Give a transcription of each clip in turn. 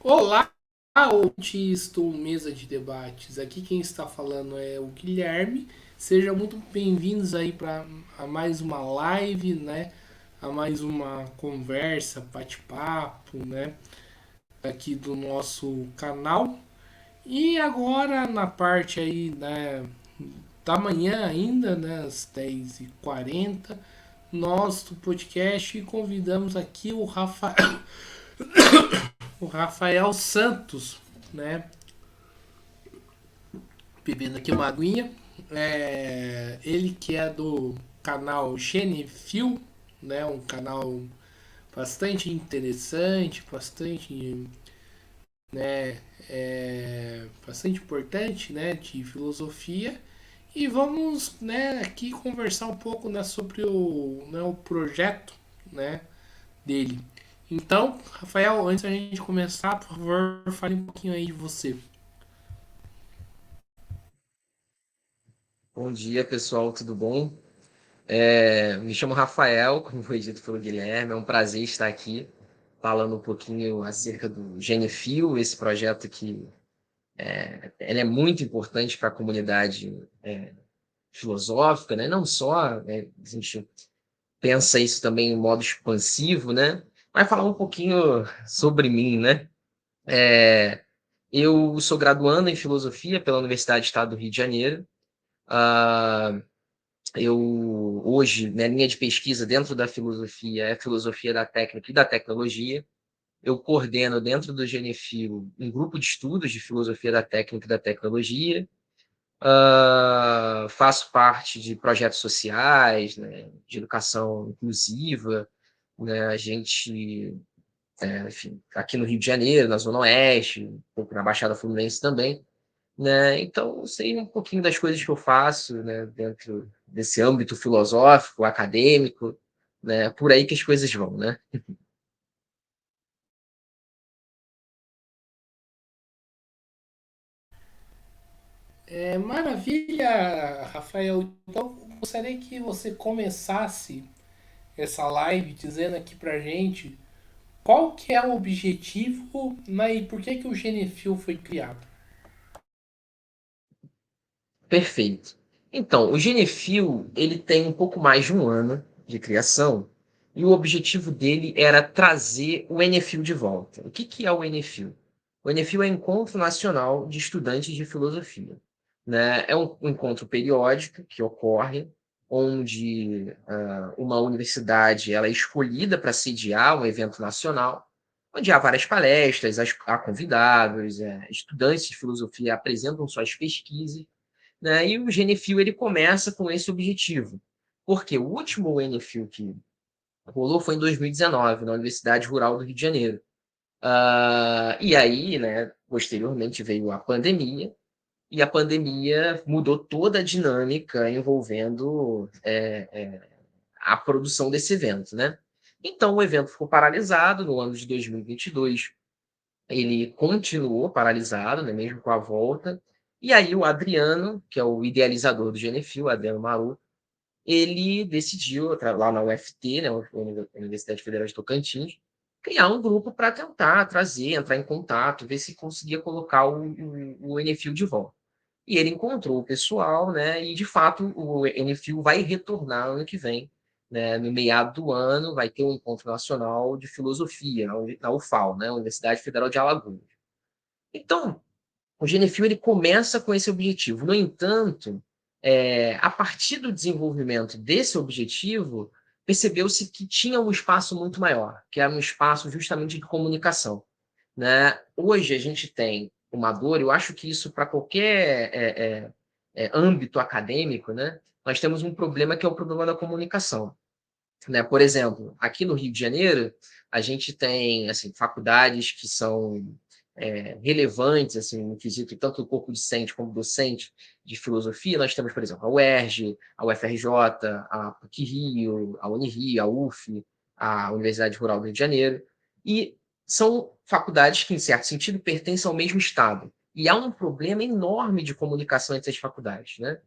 Olá, ouvintes do Mesa de Debates. Aqui quem está falando é o Guilherme. Sejam muito bem-vindos aí para a mais uma live, né? A mais uma conversa, bate-papo, né? Aqui do nosso canal. E agora na parte aí, né, da manhã ainda, né, às 10h40, nós do podcast convidamos aqui o Rafael Santos, né? Bebendo aqui uma aguinha. Ele que é do canal Genefil, né? Um canal bastante interessante, bastante, né? Bastante importante, né? De filosofia. E vamos, né? Aqui conversar um pouco, né? Sobre o projeto, né? Dele. Então, Rafael, antes da gente começar, por favor, fale um pouquinho aí de você. Bom dia, pessoal, tudo bom? Me chamo Rafael, como foi dito pelo Guilherme, é um prazer estar aqui falando um pouquinho acerca do Genefil, esse projeto que ele é muito importante para a comunidade filosófica, né? Não só, né, a gente pensa isso também em modo expansivo, né? Mas falar um pouquinho sobre mim, né? Eu sou graduando em filosofia pela Universidade do Estado do Rio de Janeiro. Ah, Eu hoje, minha linha de pesquisa dentro da filosofia é filosofia da técnica e da tecnologia. Eu coordeno dentro do Genefil um grupo de estudos de filosofia da técnica e da tecnologia. Faço parte de projetos sociais, né, de educação inclusiva. Né, a gente, enfim, aqui no Rio de Janeiro, na Zona Oeste, um pouco na Baixada Fluminense também, né? Então, eu sei um pouquinho das coisas que eu faço, né, dentro desse âmbito filosófico, acadêmico, né? Por aí que as coisas vão, né? Maravilha, Rafael. Então, gostaria que você começasse essa live dizendo aqui pra gente qual que é o objetivo, né, e por que que o Genefil foi criado. Perfeito. Então, o Genefil, ele tem um pouco mais de um ano de criação e o objetivo dele era trazer o Enefil de volta. O que que é o Enefil? O Enefil é o Encontro Nacional de Estudantes de Filosofia, né? É um encontro periódico que ocorre onde uma universidade ela é escolhida para sediar um evento nacional, onde há várias palestras, há convidados, estudantes de filosofia apresentam suas pesquisas, né? E o Genefil ele começa com esse objetivo. Porque o último Genefil que rolou foi em 2019, na Universidade Rural do Rio de Janeiro. E aí, né, posteriormente veio a pandemia, e a pandemia mudou toda a dinâmica envolvendo a produção desse evento, né? Então, o evento ficou paralisado no ano de 2022. Ele continuou paralisado, né, mesmo com a volta. E aí o Adriano, que é o idealizador do Genefil, Adriano Maru, ele decidiu, lá na UFT, né, Universidade Federal de Tocantins, criar um grupo para tentar trazer, entrar em contato, ver se conseguia colocar o Enefil de volta. E ele encontrou o pessoal, né? E de fato o Enefil vai retornar ano que vem, né? No meado do ano vai ter um encontro nacional de filosofia na UFAL, né? Universidade Federal de Alagoas. Então, o Genefil ele começa com esse objetivo. No entanto, a partir do desenvolvimento desse objetivo, percebeu-se que tinha um espaço muito maior, que era um espaço justamente de comunicação, né? Hoje a gente tem uma dor, eu acho que isso para qualquer âmbito acadêmico, né? Nós temos um problema que é o problema da comunicação, né? Por exemplo, aqui no Rio de Janeiro, a gente tem assim, faculdades que são relevantes assim, no quesito tanto do corpo discente como docente de filosofia. Nós temos, por exemplo, a UERJ, a UFRJ, a PUC-Rio, a Unirio, a UF, a Universidade Rural do Rio de Janeiro, e são faculdades que, em certo sentido, pertencem ao mesmo Estado. E há um problema enorme de comunicação entre as faculdades, né?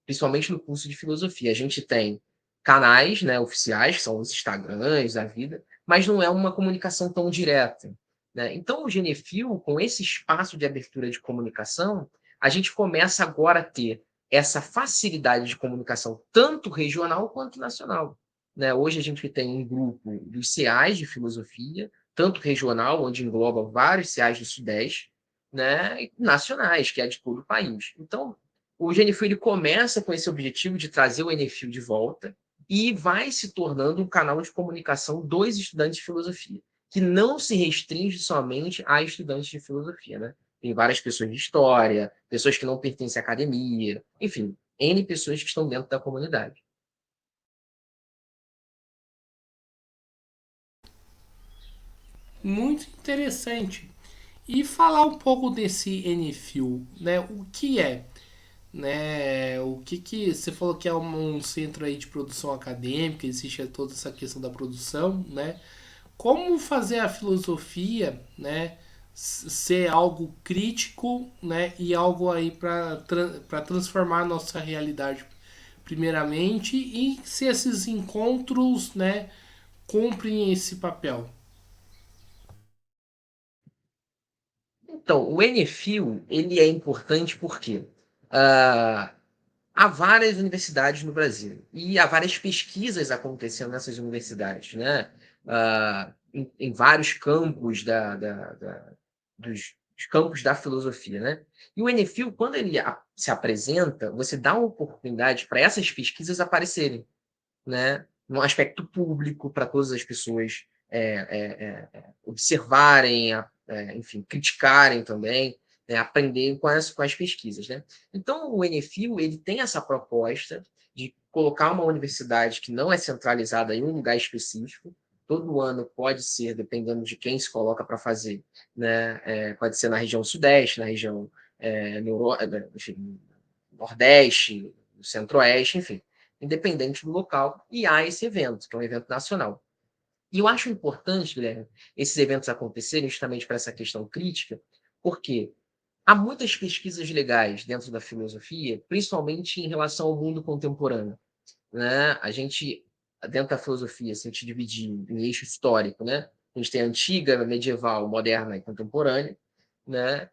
Principalmente no curso de filosofia. A gente tem canais, né, oficiais, que são os Instagrams da vida, mas não é uma comunicação tão direta. né? Então, o Genefil, com esse espaço de abertura de comunicação, a gente começa agora a ter essa facilidade de comunicação, tanto regional quanto nacional, né? Hoje a gente tem um grupo dos CEAs de filosofia, tanto regional, onde engloba vários CEAs do Sudeste, né? E nacionais, que é de todo o país. Então, o Genefil ele começa com esse objetivo de trazer o Enefil de volta e vai se tornando um canal de comunicação dos estudantes de filosofia, que não se restringe somente a estudantes de filosofia, né? Tem várias pessoas de história, pessoas que não pertencem à academia, enfim, N pessoas que estão dentro da comunidade. Muito interessante. E falar um pouco desse NFIL, né? O que é? Né? O que você falou que é um centro aí de produção acadêmica, existe toda essa questão da produção, né? Como fazer a filosofia, né, ser algo crítico, né, e algo aí para transformar a nossa realidade primeiramente e se esses encontros, né, cumprem esse papel. Então, o Enefil, ele é importante porque ah, há várias universidades no Brasil e há várias pesquisas acontecendo nessas universidades, né? Em vários campos dos campos da filosofia, né? E o Enefil, quando ele se apresenta, você dá uma oportunidade para essas pesquisas aparecerem, né? No aspecto público, para todas as pessoas observarem, enfim, criticarem também, né? Aprenderem com as pesquisas, né? Então, o Enefil ele tem essa proposta de colocar uma universidade que não é centralizada em um lugar específico. Todo ano pode ser, dependendo de quem se coloca para fazer, né? Pode ser na região sudeste, na região enfim, nordeste, centro-oeste, enfim, independente do local, e há esse evento, que é um evento nacional. E eu acho importante, Guilherme, esses eventos acontecerem justamente para essa questão crítica, porque há muitas pesquisas legais dentro da filosofia, principalmente em relação ao mundo contemporâneo, né? A gente, dentro da filosofia, se a gente dividir em eixo histórico, né? A gente tem a antiga, medieval, moderna e contemporânea, né?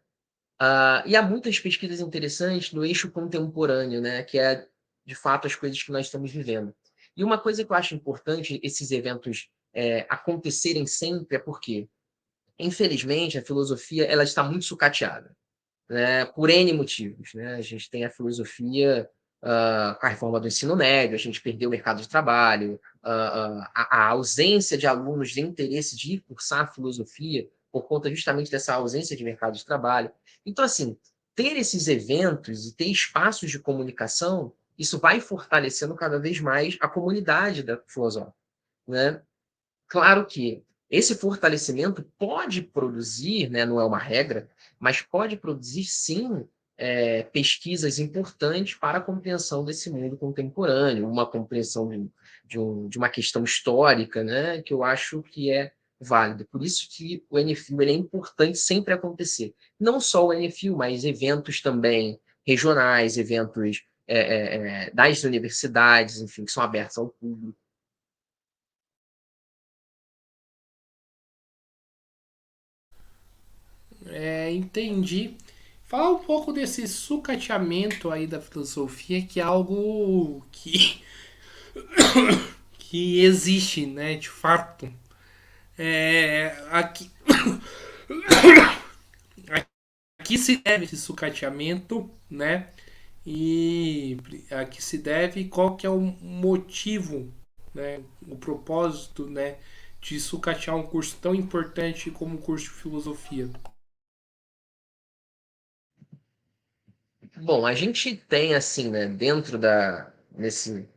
E há muitas pesquisas interessantes no eixo contemporâneo, né, que é, de fato, as coisas que nós estamos vivendo. E uma coisa que eu acho importante esses eventos acontecerem sempre é porque, infelizmente, a filosofia ela está muito sucateada, né, por N motivos. Né? A gente tem a filosofia com a reforma do ensino médio, a gente perdeu o mercado de trabalho, a ausência de alunos de interesse de ir cursar a filosofia por conta justamente dessa ausência de mercado de trabalho. Então, assim, ter esses eventos e ter espaços de comunicação, isso vai fortalecendo cada vez mais a comunidade da filosofia, né? Claro que esse fortalecimento pode produzir, né, não é uma regra, mas pode produzir sim pesquisas importantes para a compreensão desse mundo contemporâneo, uma compreensão de uma questão histórica, né, que eu acho que é válida. Por isso que o NFIL ele é importante sempre acontecer. Não só o NFIL, mas eventos também regionais, eventos das universidades, enfim, que são abertos ao público. Entendi. Falar um pouco desse sucateamento aí da filosofia, que é algo que existe, né, de fato. Aqui, aqui se deve esse sucateamento, né? E a que se deve qual que é o motivo, né, o propósito, né, de sucatear um curso tão importante como o curso de filosofia. Bom, a gente tem assim, né, dentro nesse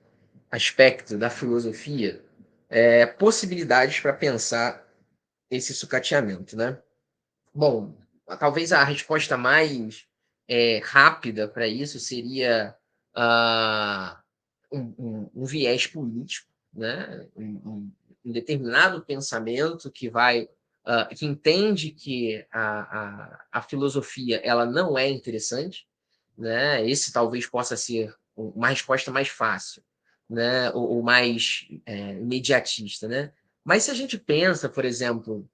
aspecto da filosofia, possibilidades para pensar esse sucateamento, né? Bom, talvez a resposta mais rápida para isso seria ah, um viés político, né? Um determinado pensamento que vai que entende que a filosofia ela não é interessante, né? Esse talvez possa ser uma resposta mais fácil, né? Ou mais imediatista, né? Mas se a gente pensa, por exemplo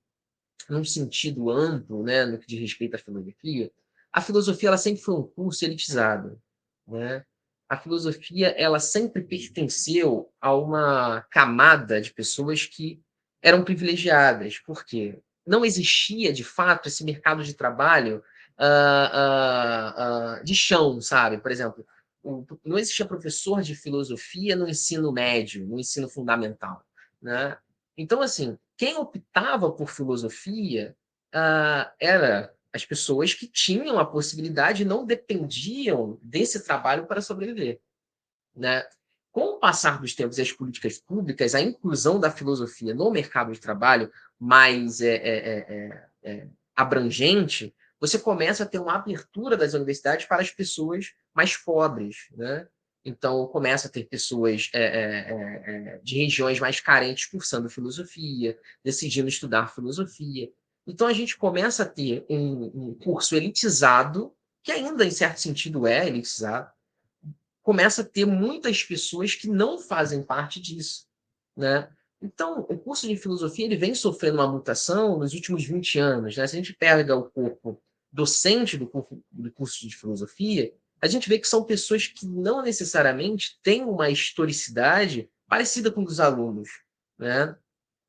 num sentido amplo, né, no que diz respeito à filosofia, a filosofia ela sempre foi um curso elitizado, né? A filosofia ela sempre pertenceu a uma camada de pessoas que eram privilegiadas. Por quê? Não existia, de fato, esse mercado de trabalho de chão, sabe? Por exemplo, não existia professor de filosofia no ensino médio, no ensino fundamental, né? Então, assim, quem optava por filosofia era as pessoas que tinham a possibilidade e não dependiam desse trabalho para sobreviver, né? Com o passar dos tempos e as políticas públicas, a inclusão da filosofia no mercado de trabalho mais abrangente, você começa a ter uma abertura das universidades para as pessoas mais pobres, né? Então, começa a ter pessoas de regiões mais carentes cursando filosofia, decidindo estudar filosofia. Então, a gente começa a ter um curso elitizado, que ainda, em certo sentido, é elitizado, começa a ter muitas pessoas que não fazem parte disso, né? Então, o curso de filosofia ele vem sofrendo uma mutação nos últimos 20 anos, né? Se a gente pega o corpo docente do curso de filosofia, a gente vê que são pessoas que não necessariamente têm uma historicidade parecida com dos alunos, né?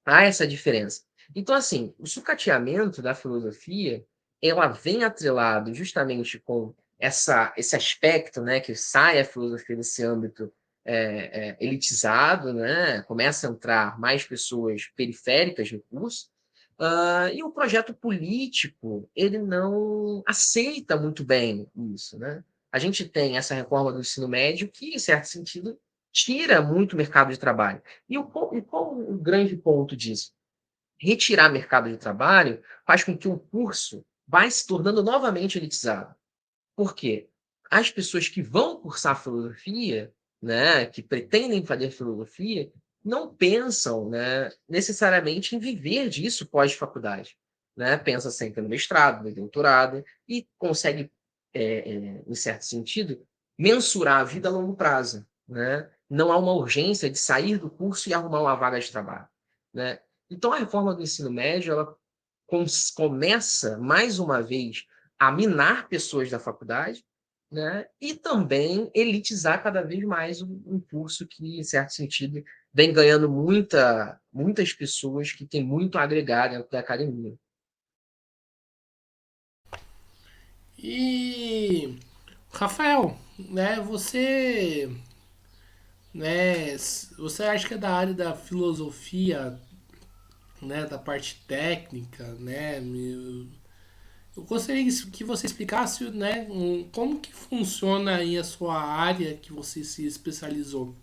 Há essa diferença. Então, assim, o sucateamento da filosofia, ela vem atrelado justamente com esse aspecto, né, que sai a filosofia desse âmbito elitizado, né, começa a entrar mais pessoas periféricas no curso, e o projeto político, ele não aceita muito bem isso, né? A gente tem essa reforma do ensino médio que, em certo sentido, tira muito o mercado de trabalho. E qual o grande ponto disso? Retirar mercado de trabalho faz com que o curso vai se tornando novamente elitizado. Por quê? As pessoas que vão cursar filosofia, né, que pretendem fazer filosofia, não pensam, né, necessariamente em viver disso pós-faculdade. Né? Pensa sempre no mestrado, no doutorado, e consegue, em certo sentido, mensurar a vida a longo prazo. Né? Não há uma urgência de sair do curso e arrumar uma vaga de trabalho. Né? Então, a reforma do ensino médio ela começa, mais uma vez, a minar pessoas da faculdade, né? E também elitizar cada vez mais um curso que, em certo sentido, vem ganhando muitas pessoas que têm muito a agregar dentro da academia. E Rafael, né, você acha que é da área da filosofia, né, da parte técnica, né? Eu gostaria que você explicasse, né, como que funciona aí a sua área que você se especializou.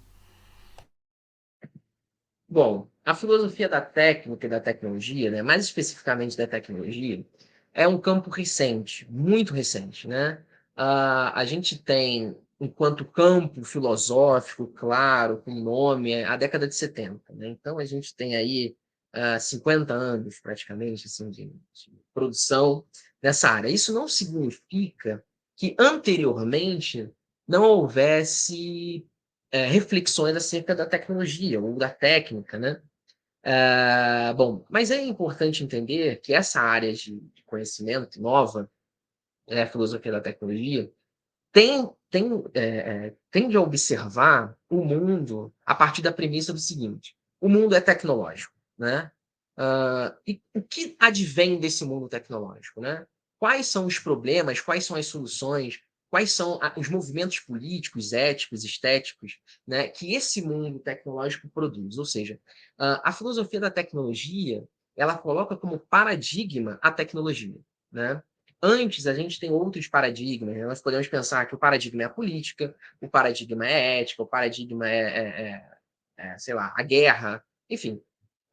Bom, a filosofia da técnica e da tecnologia, né, mais especificamente da tecnologia, é um campo recente, muito recente, né? A gente tem, enquanto campo filosófico, claro, com nome, a década de 70, né? Então, a gente tem aí 50 anos, praticamente, assim, de produção nessa área. Isso não significa que anteriormente não houvesse reflexões acerca da tecnologia ou da técnica, né? Bom, mas é importante entender que essa área de conhecimento nova, a filosofia da tecnologia, tende a observar o mundo a partir da premissa do seguinte: o mundo é tecnológico, né? E o que advém desse mundo tecnológico, né? Quais são os problemas, quais são as soluções, quais são os movimentos políticos, éticos, estéticos, né, que esse mundo tecnológico produz? Ou seja, a filosofia da tecnologia ela coloca como paradigma a tecnologia, né? Antes, a gente tem outros paradigmas. Né? Nós podemos pensar que o paradigma é a política, o paradigma é a ética, o paradigma sei lá, a guerra, enfim.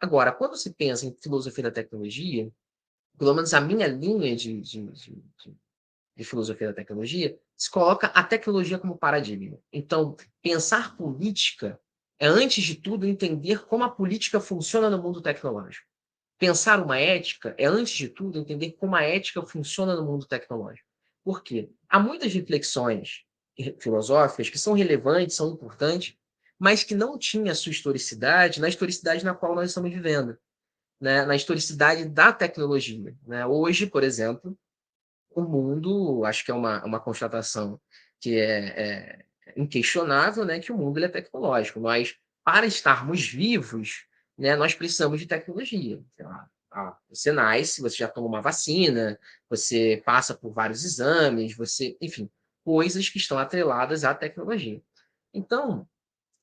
Agora, quando se pensa em filosofia da tecnologia, pelo menos a minha linha de filosofia da tecnologia, se coloca a tecnologia como paradigma. Então, pensar política é, antes de tudo, entender como a política funciona no mundo tecnológico. Pensar uma ética é, antes de tudo, entender como a ética funciona no mundo tecnológico. Por quê? Há muitas reflexões filosóficas que são relevantes, são importantes, mas que não tinham a sua historicidade na historicidade na qual nós estamos vivendo. né, na historicidade da tecnologia, né? Hoje, por exemplo, o mundo, acho que é uma constatação que é inquestionável, né, que o mundo ele é tecnológico. Nós, para estarmos vivos, né, nós precisamos de tecnologia. Sei lá, você nasce, você já toma uma vacina, você passa por vários exames, você, enfim, coisas que estão atreladas à tecnologia. Então,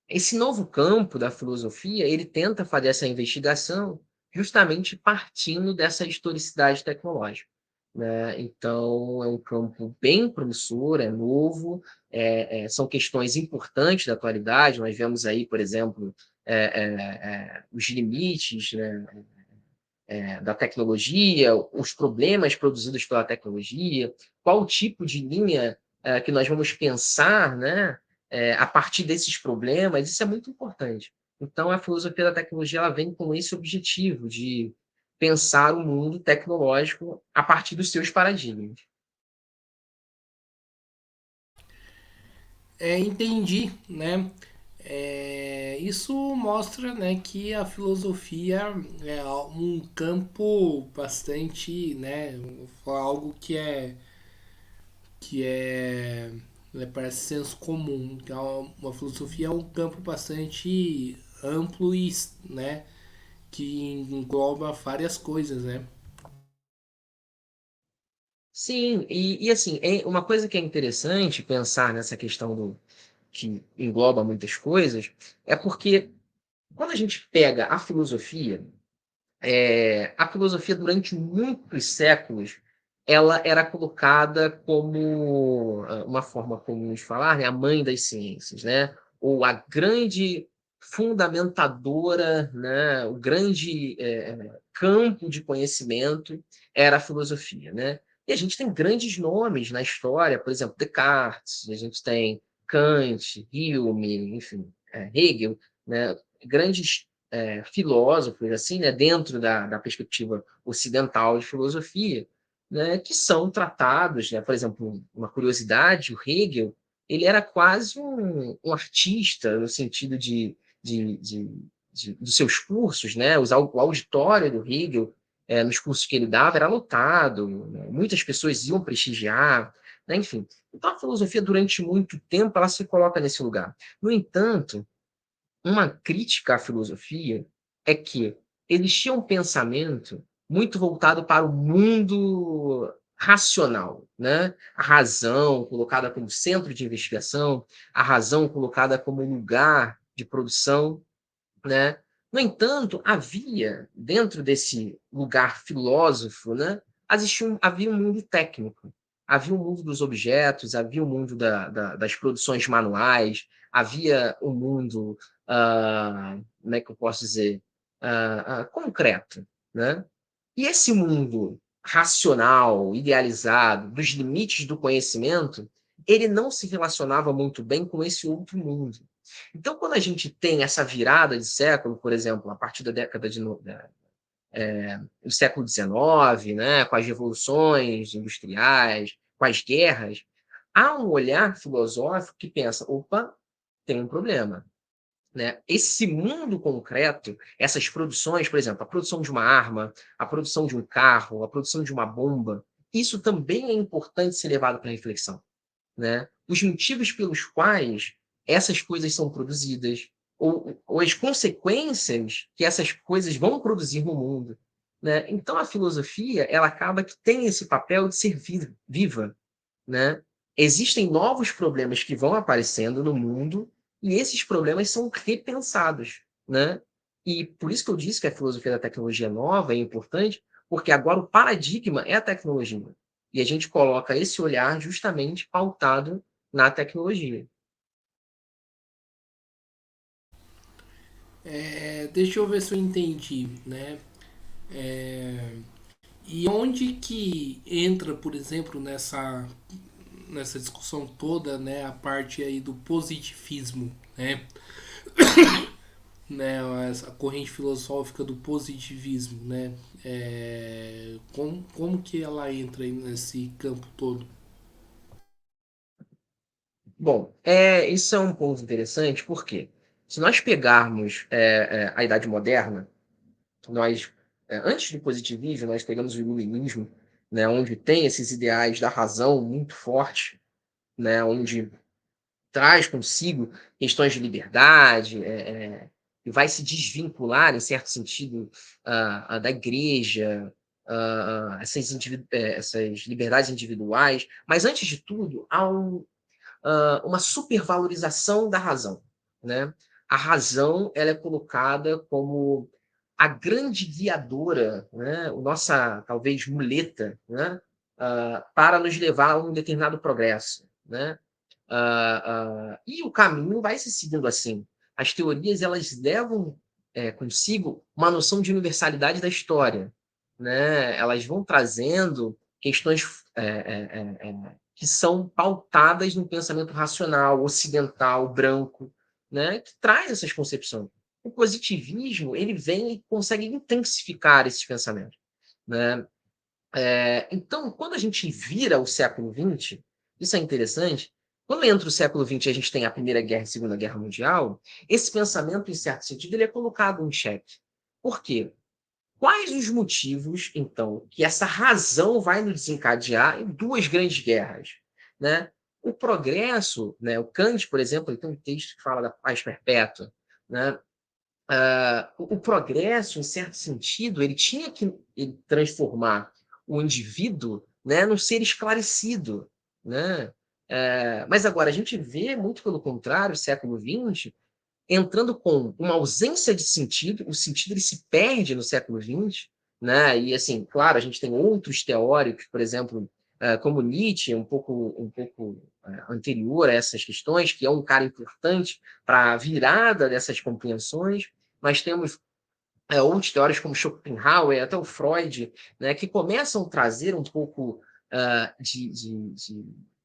esse novo campo da filosofia, ele tenta fazer essa investigação justamente partindo dessa historicidade tecnológica, né? Então, é um campo bem promissor, é novo, são questões importantes da atualidade. Nós vemos aí, por exemplo, os limites, né, da tecnologia, os problemas produzidos pela tecnologia, qual o tipo de linha que nós vamos pensar, né, a partir desses problemas, isso é muito importante. Então, a filosofia da tecnologia ela vem com esse objetivo de pensar o mundo tecnológico a partir dos seus paradigmas. Entendi, né? Isso mostra, né, que a filosofia é um campo bastante, né, algo que é parece senso comum. Que uma filosofia é um campo bastante amplo e, né, que engloba várias coisas, né? Sim, e assim, uma coisa que é interessante pensar nessa questão do que engloba muitas coisas, é porque quando a gente pega a filosofia durante muitos séculos, ela era colocada como uma forma comum de falar, né, a mãe das ciências, né, ou a grande fundamentadora, né, o grande campo de conhecimento era a filosofia, né? E a gente tem grandes nomes na história, por exemplo, Descartes, a gente tem Kant, Hume, enfim, Hegel, né? Grandes filósofos, assim, né, dentro da perspectiva ocidental de filosofia, né, que são tratados, né, por exemplo, uma curiosidade, o Hegel, ele era quase um artista no sentido de, de, dos seus cursos, né, o auditório do Hegel, nos cursos que ele dava, era lotado, né, muitas pessoas iam prestigiar, né, enfim. Então, a filosofia, durante muito tempo, ela se coloca nesse lugar. No entanto, uma crítica à filosofia é que eles tinham um pensamento muito voltado para o mundo racional, né? A razão colocada como centro de investigação, a razão colocada como lugar de produção, né? No entanto, dentro desse lugar filósofo, né, havia um mundo técnico, havia um mundo dos objetos, havia um mundo das produções manuais, havia um mundo, como é que eu posso dizer, concreto, né? E esse mundo racional, idealizado, dos limites do conhecimento, ele não se relacionava muito bem com esse outro mundo. Então, quando a gente tem essa virada de século, por exemplo, a partir da década do século XIX, né, com as revoluções industriais, com as guerras, há um olhar filosófico que pensa: opa, tem um problema. Né? Esse mundo concreto, essas produções, por exemplo, a produção de uma arma, a produção de um carro, a produção de uma bomba, isso também é importante ser levado para reflexão, né? Os motivos pelos quais essas coisas são produzidas, ou as consequências que essas coisas vão produzir no mundo, né? Então a filosofia ela acaba que tem esse papel de ser viva, né? Existem novos problemas que vão aparecendo no mundo e esses problemas são repensados, né? E por isso que eu disse que a filosofia da tecnologia nova é importante, porque agora o paradigma é a tecnologia. E a gente coloca esse olhar justamente pautado na tecnologia. Deixa eu ver se eu entendi, né? E onde que entra, por exemplo, nessa discussão toda, né, a parte aí do positivismo, né, a corrente filosófica do positivismo, né? Como que ela entra aí nesse campo todo? Bom, isso é um ponto interessante, porque se nós pegarmos a Idade Moderna, nós antes do positivismo, nós pegamos o iluminismo, né, onde tem esses ideais da razão muito fortes, né, onde traz consigo questões de liberdade, e vai se desvincular, em certo sentido, da igreja, essas liberdades individuais. Mas, antes de tudo, há uma supervalorização da razão. Né? A razão ela é colocada como a grande guiadora, né? O nossa, talvez, muleta, né? Para nos levar a um determinado progresso. Né? E o caminho vai se seguindo assim. As teorias elas levam consigo uma noção de universalidade da história, né? Elas vão trazendo questões que são pautadas no pensamento racional, ocidental, branco, né? Que traz essas concepções. O positivismo ele vem e consegue intensificar esses pensamentos, né? Então, quando a gente vira o século XX, isso é interessante. Quando entra o século XX e a gente tem a Primeira Guerra e a Segunda Guerra Mundial, esse pensamento, em certo sentido, ele é colocado em xeque. Por quê? Quais os motivos, então, que essa razão vai nos desencadear em duas grandes guerras? Né? O progresso, né? O Kant, por exemplo, ele tem um texto que fala da paz perpétua. Né? O progresso, em certo sentido, ele tinha que transformar o indivíduo, né, num ser esclarecido. Né? Mas agora a gente vê, muito pelo contrário, o século XX, entrando com uma ausência de sentido, o sentido ele se perde no século XX, né? E assim, claro, a gente tem outros teóricos, por exemplo, como Nietzsche, um pouco anterior a essas questões, que é um cara importante para a virada dessas compreensões, mas temos outros teóricos como Schopenhauer, até o Freud, né, que começam a trazer um pouco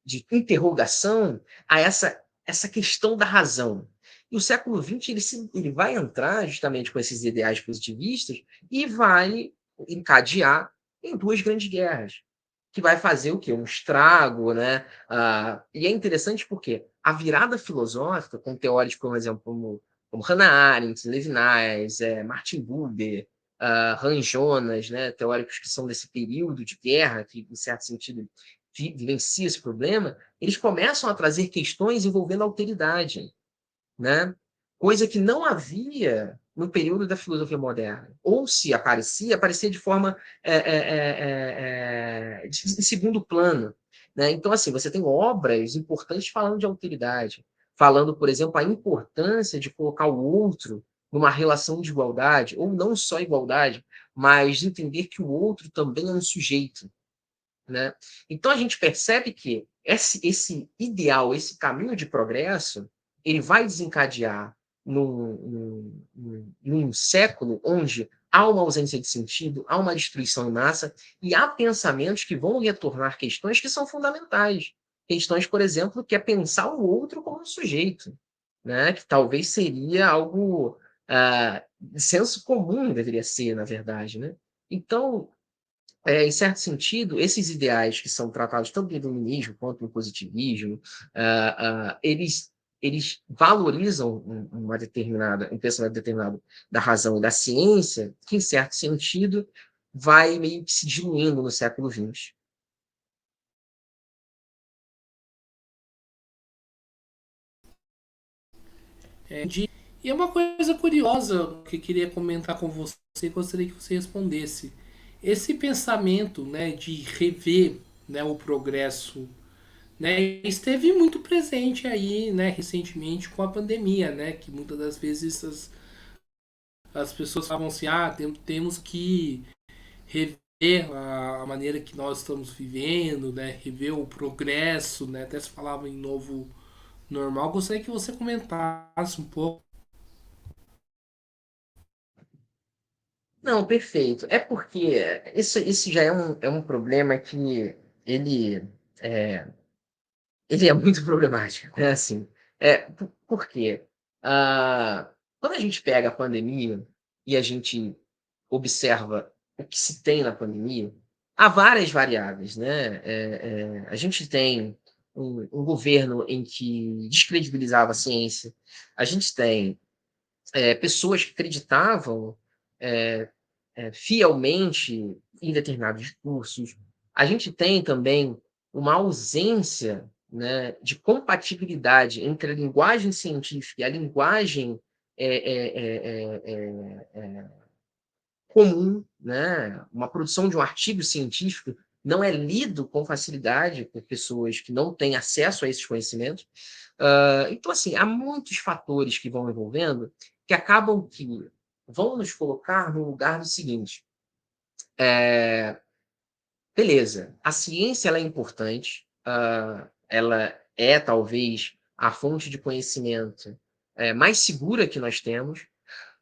de interrogação a essa questão da razão. E o século XX ele vai entrar justamente com esses ideais positivistas e vai encadear em duas grandes guerras, que vai fazer o quê? Um estrago, né? E é interessante porque a virada filosófica, com teóricos, por exemplo, como Hannah Arendt, Levinas, Martin Buber, Han Jonas, né? Teóricos que são desse período de guerra, que, em certo sentido, vivencia esse problema, eles começam a trazer questões envolvendo a alteridade, né? Coisa que não havia no período da filosofia moderna. Ou se aparecia, aparecia de forma em segundo plano. Né? Então, assim, você tem obras importantes falando de alteridade, falando, por exemplo, a importância de colocar o outro numa relação de igualdade, ou não só igualdade, mas de entender que o outro também é um sujeito. Né? Então a gente percebe que esse ideal, esse caminho de progresso, ele vai desencadear num século onde há uma ausência de sentido, há uma destruição em massa, e há pensamentos que vão retornar questões que são fundamentais. Questões, por exemplo, que é pensar o outro como um sujeito, né? Que talvez seria algo de senso comum, deveria ser, na verdade. Né? Então, em certo sentido, esses ideais que são tratados tanto no iluminismo quanto no positivismo, eles valorizam um pensamento determinado da razão e da ciência, que, em certo sentido, vai meio que se diluindo no século XX. E é uma coisa curiosa que eu queria comentar com você, gostaria que você respondesse. Esse pensamento, né, de rever, né, o progresso, né, esteve muito presente aí, né, recentemente com a pandemia, né, que muitas das vezes as pessoas falam assim, temos que rever a maneira que nós estamos vivendo, né, rever o progresso, né, até se falava em novo normal. Gostaria que você comentasse um pouco. Não, perfeito. É porque isso já é um problema que ele é, ele é muito problemático, né? Assim, por quê? Quando a gente pega a pandemia e a gente observa o que se tem na pandemia, há várias variáveis, né? A gente tem um governo em que descredibilizava a ciência, a gente tem pessoas que acreditavam fielmente em determinados discursos. A gente tem também uma ausência, né, de compatibilidade entre a linguagem científica e a linguagem comum, né? Uma produção de um artigo científico não é lido com facilidade por pessoas que não têm acesso a esses conhecimentos. Então, assim, há muitos fatores que vão envolvendo que acabam que vão nos colocar no lugar do seguinte: beleza, a ciência ela é importante, ela é talvez a fonte de conhecimento mais segura que nós temos.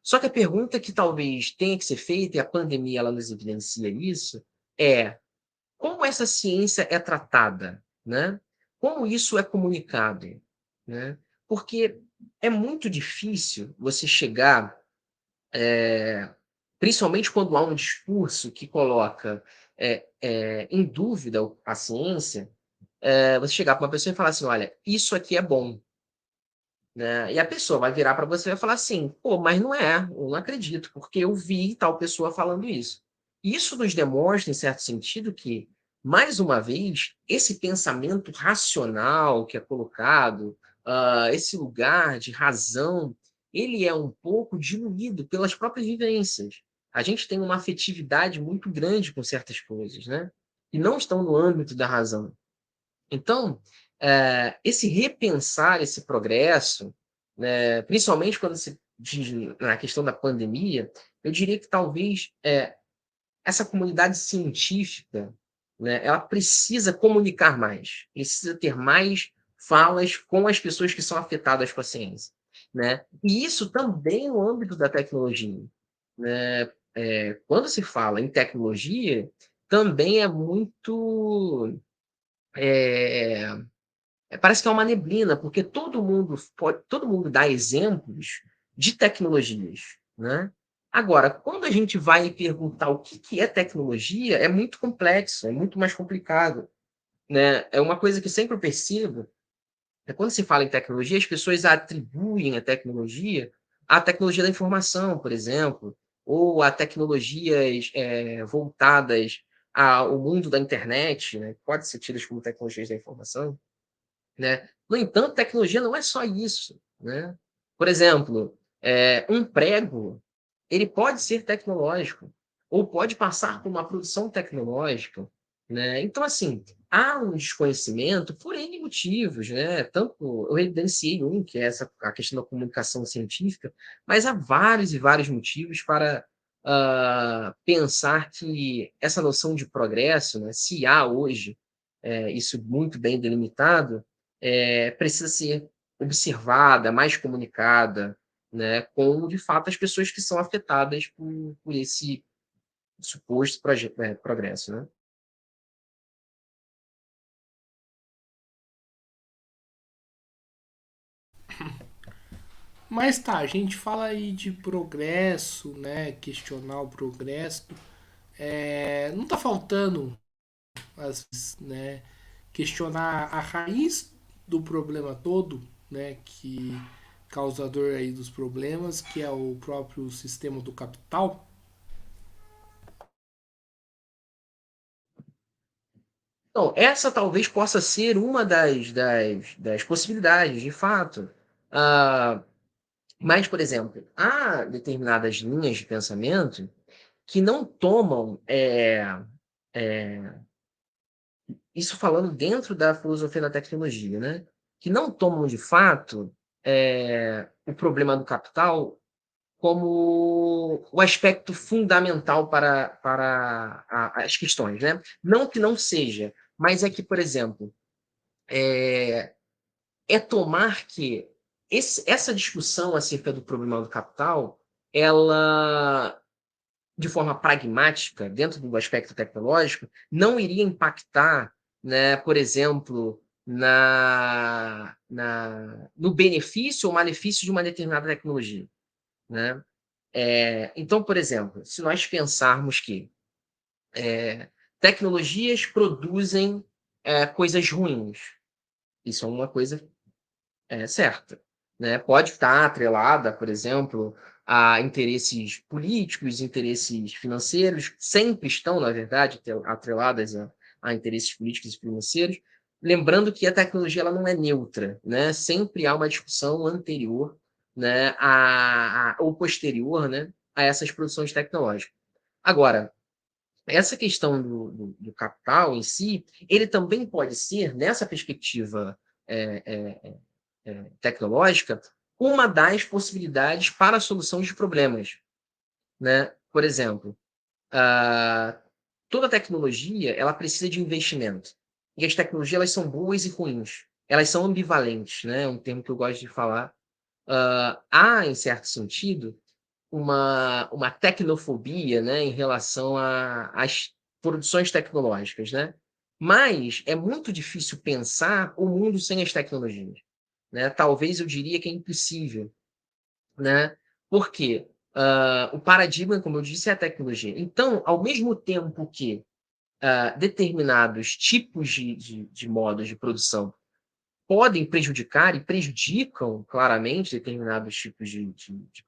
Só que a pergunta que talvez tenha que ser feita, e a pandemia ela nos evidencia isso, é como essa ciência é tratada, né? Como isso é comunicado, né? Porque é muito difícil você chegar, principalmente quando há um discurso que coloca em dúvida a ciência, você chegar para uma pessoa e falar assim, olha, isso aqui é bom, né? E a pessoa vai virar para você e vai falar assim: pô, mas não é, eu não acredito, porque eu vi tal pessoa falando isso. Isso nos demonstra, em certo sentido, que, mais uma vez, esse pensamento racional que é colocado, esse lugar de razão, ele é um pouco diluído pelas próprias vivências. A gente tem uma afetividade muito grande com certas coisas, né? E não estão no âmbito da razão. Então, esse repensar esse progresso, né, principalmente quando se diz na questão da pandemia, eu diria que talvez essa comunidade científica, né, ela precisa comunicar mais, precisa ter mais falas com as pessoas que são afetadas com a ciência, né? E isso também no âmbito da tecnologia, né? Quando se fala em tecnologia, também é muito é, parece que é uma neblina, porque todo mundo dá exemplos de tecnologias, né? Agora, quando a gente vai perguntar o que é tecnologia, é muito complexo, é muito mais complicado, né? É uma coisa que sempre eu percebo, quando se fala em tecnologia, as pessoas atribuem a tecnologia à tecnologia da informação, por exemplo, ou a tecnologias voltadas ao mundo da internet, né? Pode ser tidas como tecnologias da informação, né? No entanto, tecnologia não é só isso, né? Por exemplo, um prego, ele pode ser tecnológico, ou pode passar por uma produção tecnológica, né? Então, assim, há um desconhecimento por N motivos, né? Tanto eu evidenciei um, que é a questão da comunicação científica, mas há vários e vários motivos para pensar que essa noção de progresso, né, se há hoje isso muito bem delimitado, precisa ser observada, mais comunicada, né, com, de fato, as pessoas que são afetadas por esse suposto progresso, né? Mas tá, a gente fala aí de progresso, né? Questionar o progresso. Não tá faltando, às vezes, né? Questionar a raiz do problema todo, né? Que causador aí dos problemas, que é o próprio sistema do capital. Então, essa talvez possa ser uma das possibilidades, de fato. Ah, mas, por exemplo, há determinadas linhas de pensamento que não tomam isso falando dentro da filosofia da tecnologia, né? Que não tomam de fato o problema do capital como o aspecto fundamental para as questões, né? Não que não seja, mas é que, por exemplo, tomar que essa discussão acerca do problema do capital, ela de forma pragmática, dentro do aspecto tecnológico, não iria impactar, né, por exemplo, no benefício ou malefício de uma determinada tecnologia, né? Então, por exemplo, se nós pensarmos que tecnologias produzem coisas ruins, isso é uma coisa certa, né? Pode estar atrelada, por exemplo, a interesses políticos, interesses financeiros, sempre estão, na verdade, atreladas a interesses políticos e financeiros. Lembrando que a tecnologia ela não é neutra, né? Sempre há uma discussão anterior, né, ou posterior, né, a essas produções tecnológicas. Agora, essa questão do capital em si, ele também pode ser, nessa perspectiva é, é, tecnológica, uma das possibilidades para a solução de problemas, né? Por exemplo, ah, toda tecnologia ela precisa de investimento. E as tecnologias elas são boas e ruins. Elas são ambivalentes, né? É um termo que eu gosto de falar. Há, em certo sentido, uma tecnofobia, né, em relação às produções tecnológicas, né? Mas é muito difícil pensar o mundo sem as tecnologias, né? Talvez eu diria que é impossível, né? Por quê? O paradigma, como eu disse, é a tecnologia. Então, ao mesmo tempo que determinados tipos de modos de produção podem prejudicar e prejudicam claramente determinados tipos de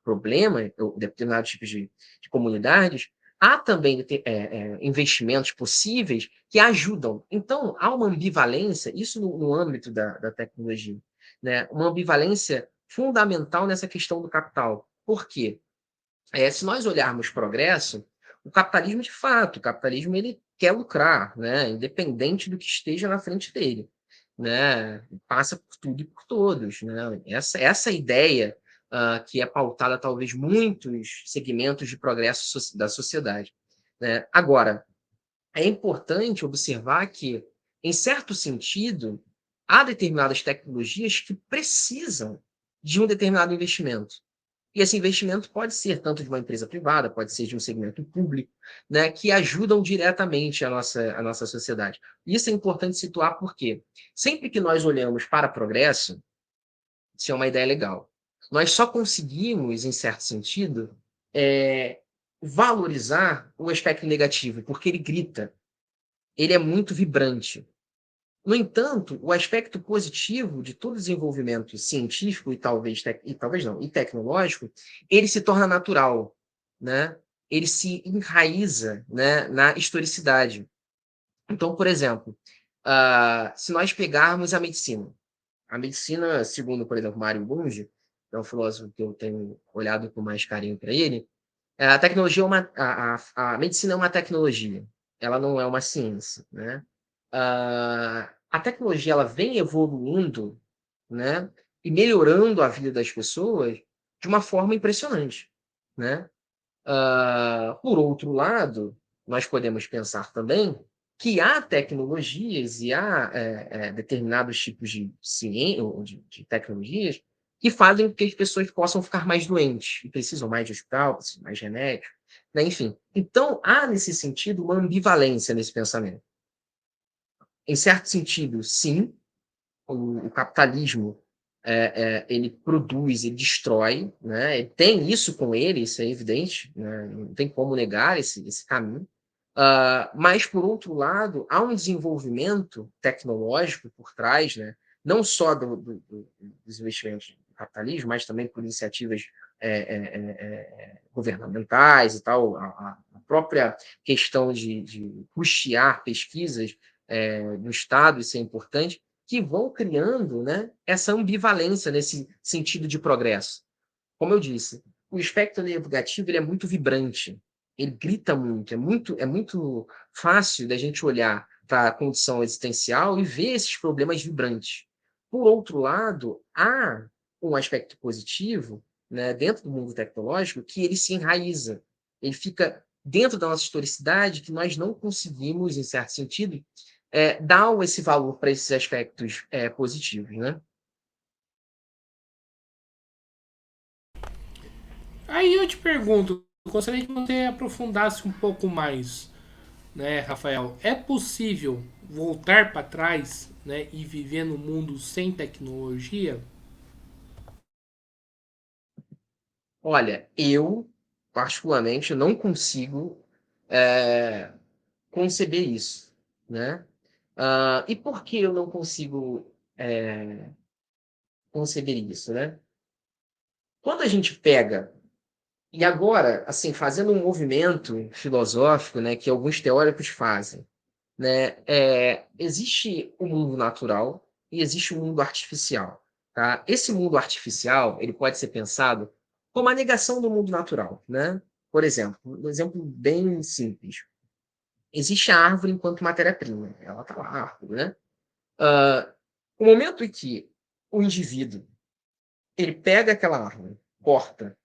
problema, ou determinados tipos de comunidades, há também investimentos possíveis que ajudam. Então, há uma ambivalência, isso no âmbito da tecnologia, né? Uma ambivalência fundamental nessa questão do capital. Por quê? Se nós olharmos progresso, o capitalismo, de fato, o capitalismo ele quer lucrar, né? Independente do que esteja na frente dele, né? Passa por tudo e por todos, né? Essa ideia que é pautada talvez muitos segmentos de progresso da sociedade, né? Agora, é importante observar que, em certo sentido, há determinadas tecnologias que precisam de um determinado investimento. E esse investimento pode ser tanto de uma empresa privada, pode ser de um segmento público, né, que ajudam diretamente a nossa sociedade. Isso é importante situar porque sempre que nós olhamos para progresso, isso é uma ideia legal. Nós só conseguimos, em certo sentido, valorizar o aspecto negativo, porque ele grita, ele é muito vibrante. No entanto, o aspecto positivo de todo desenvolvimento científico e talvez não, e tecnológico, ele se torna natural, né? Ele se enraiza, né, na historicidade. Então, por exemplo, se nós pegarmos a medicina, segundo, por exemplo, Mário Bunge, que é um filósofo que eu tenho olhado com mais carinho para ele, a tecnologia é a medicina é uma tecnologia, ela não é uma ciência, né? A tecnologia ela vem evoluindo, né, e melhorando a vida das pessoas de uma forma impressionante, né? Por outro lado, nós podemos pensar também que há tecnologias e há determinados tipos de ciência ou de tecnologias que fazem com que as pessoas possam ficar mais doentes e precisam mais de hospital, precisam mais de remédio, né? Enfim. Então, há nesse sentido uma ambivalência nesse pensamento. Em certo sentido, sim, o capitalismo ele produz, ele destrói, né? Ele tem isso com ele, isso é evidente, né? Não tem como negar esse caminho. Mas, por outro lado, há um desenvolvimento tecnológico por trás, né? Não só dos investimentos do capitalismo, mas também por iniciativas governamentais e tal, a própria questão de custear pesquisas no Estado, isso é importante, que vão criando, né, essa ambivalência nesse sentido de progresso. Como eu disse, o espectro negativo ele é muito vibrante, ele grita muito, é muito fácil da gente olhar para a condição existencial e ver esses problemas vibrantes. Por outro lado, há um aspecto positivo, né, dentro do mundo tecnológico que ele se enraiza, ele fica dentro da nossa historicidade que nós não conseguimos, em certo sentido, dar esse valor para esses aspectos positivos, né? Aí eu te pergunto, eu gostaria que você aprofundasse um pouco mais, né, Rafael? É possível voltar para trás, né, e viver num mundo sem tecnologia? Olha, eu, particularmente, não consigo é, conceber isso, né? E por que eu não consigo conceber isso, né? Quando a gente pega E agora, assim, fazendo um movimento filosófico, né, que alguns teóricos fazem, né, existe o mundo natural e existe o mundo artificial, tá? Esse mundo artificial, ele pode ser pensado como a negação do mundo natural, né? Por exemplo, um exemplo bem simples. Existe a árvore enquanto matéria-prima, ela está lá, a árvore, né? O momento em que o indivíduo ele pega aquela árvore, corta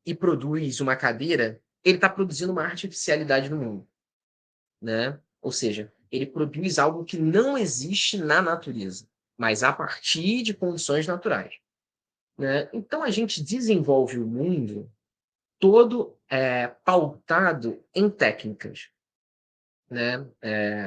e produz uma cadeira, ele está produzindo uma artificialidade no mundo, né? Ou seja, ele produz algo que não existe na natureza, mas a partir de condições naturais, né? Então a gente desenvolve o mundo todo pautado em técnicas, né?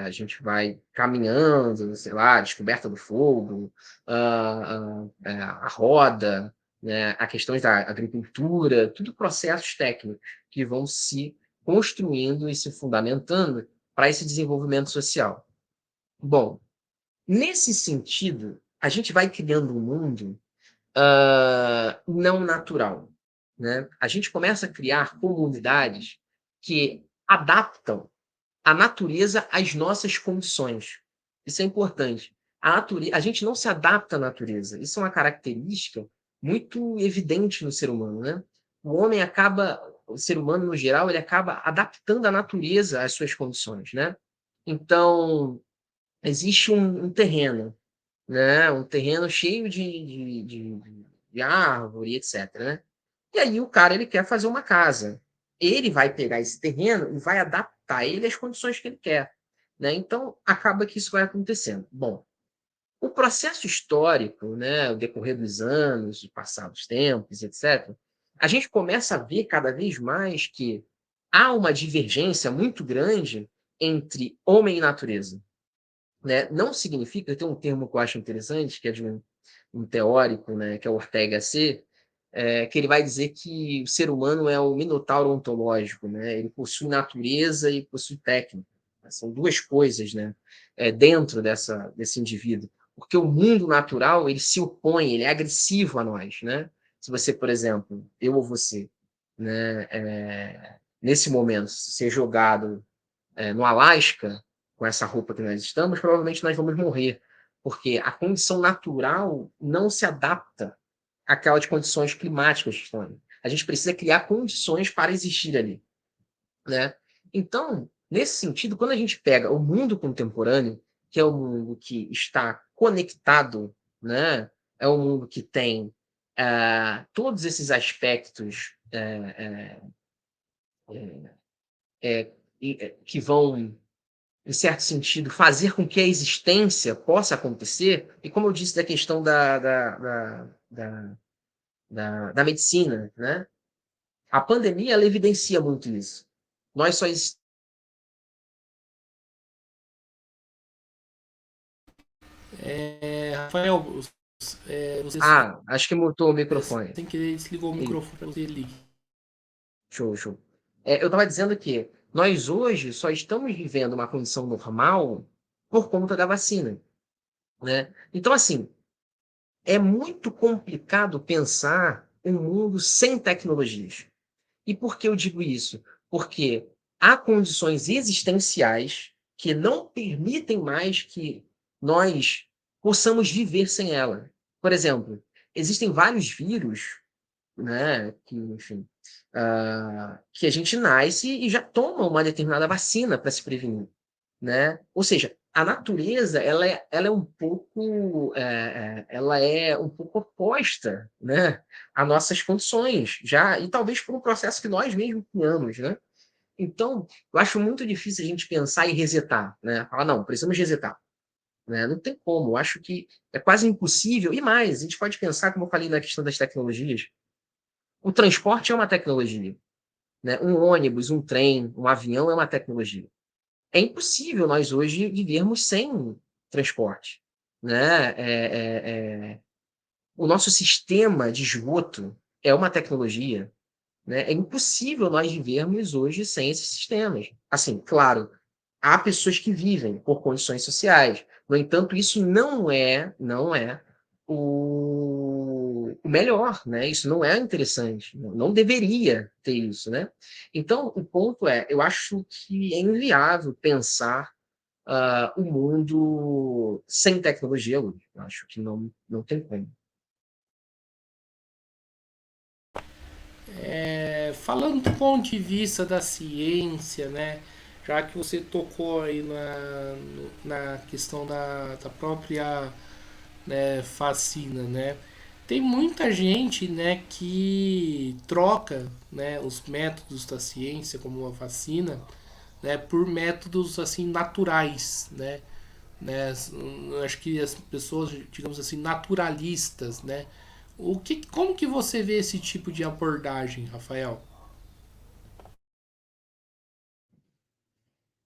A gente vai caminhando, sei lá, a descoberta do fogo, a roda, né? A questões da agricultura, tudo processos técnicos que vão se construindo e se fundamentando para esse desenvolvimento social. Bom, nesse sentido, a gente vai criando um mundo não natural, né? A gente começa a criar comunidades que adaptam a natureza às nossas condições. Isso é importante. A gente não se adapta à natureza. Isso é uma característica muito evidente no ser humano, né? O ser humano no geral, ele acaba adaptando a natureza às suas condições, né? Então, existe um terreno, né? Um terreno cheio de árvore, etc, né? E aí o cara ele quer fazer uma casa. Ele vai pegar esse terreno e vai adaptar ele às condições que ele quer, né? Então acaba que isso vai acontecendo. Bom, o processo histórico, né, o decorrer dos anos, o passar dos tempos, etc, a gente começa a ver cada vez mais que há uma divergência muito grande entre homem e natureza, né? Não significa, tem um termo que eu acho interessante, que é de um teórico, né, que é o Ortega C, que ele vai dizer que o ser humano é o minotauro ontológico, né? Ele possui natureza e possui técnica. São duas coisas, né, dentro desse indivíduo. Porque o mundo natural, ele se opõe, ele é agressivo a nós, né? Se você, por exemplo, eu ou você, né, nesse momento, ser jogado no Alasca, com essa roupa que nós estamos, provavelmente nós vamos morrer, porque a condição natural não se adapta àquelas condições climáticas que estão ali. A gente precisa criar condições para existir ali, né? Então, nesse sentido, quando a gente pega o mundo contemporâneo, que é o mundo que está conectado, né? É um mundo que tem todos esses aspectos que vão em certo sentido, fazer com que a existência possa acontecer, e como eu disse da questão da medicina, né? A pandemia ela evidencia muito isso. Nós só. Rafael, você Ah, acho que mutou o microfone. sem querer desligou o Ih, microfone para você ali. show, show. Eu estava dizendo que nós hoje só estamos vivendo uma condição normal por conta da vacina, né? Então, assim, é muito complicado pensar um mundo sem tecnologias. E por que eu digo isso? Porque há condições existenciais que não permitem mais que nós possamos viver sem ela. Por exemplo, existem vários vírus, né, que, enfim, que a gente nasce e já toma uma determinada vacina para se prevenir, né? Ou seja, a natureza ela é um pouco ela é um pouco oposta, né, a nossas condições já e talvez por um processo que nós mesmos criamos, né? Então, eu acho muito difícil a gente pensar em resetar, né? Falar, não, precisamos resetar, né? Não tem como. Eu acho que é quase impossível. E mais, a gente pode pensar, como eu falei na questão das tecnologias, o transporte é uma tecnologia, né? Um ônibus, um trem, um avião é uma tecnologia. É impossível nós hoje vivermos sem transporte, né? O nosso sistema de esgoto é uma tecnologia, né? É impossível nós vivermos hoje sem esses sistemas. Assim, claro, há pessoas que vivem por condições sociais. No entanto, isso não é o melhor, né? Isso não é interessante, não deveria ter isso, né? Então, o ponto é, eu acho que é inviável pensar o mundo sem tecnologia hoje. Eu acho que não tem como. Falando do ponto de vista da ciência, né? Já que você tocou aí na questão da própria, né, vacina, né? Tem muita gente, né, que troca, né, os métodos da ciência, como a vacina, né, por métodos assim naturais, né? Acho que as pessoas, digamos assim, naturalistas, né? Como que você vê esse tipo de abordagem, Rafael?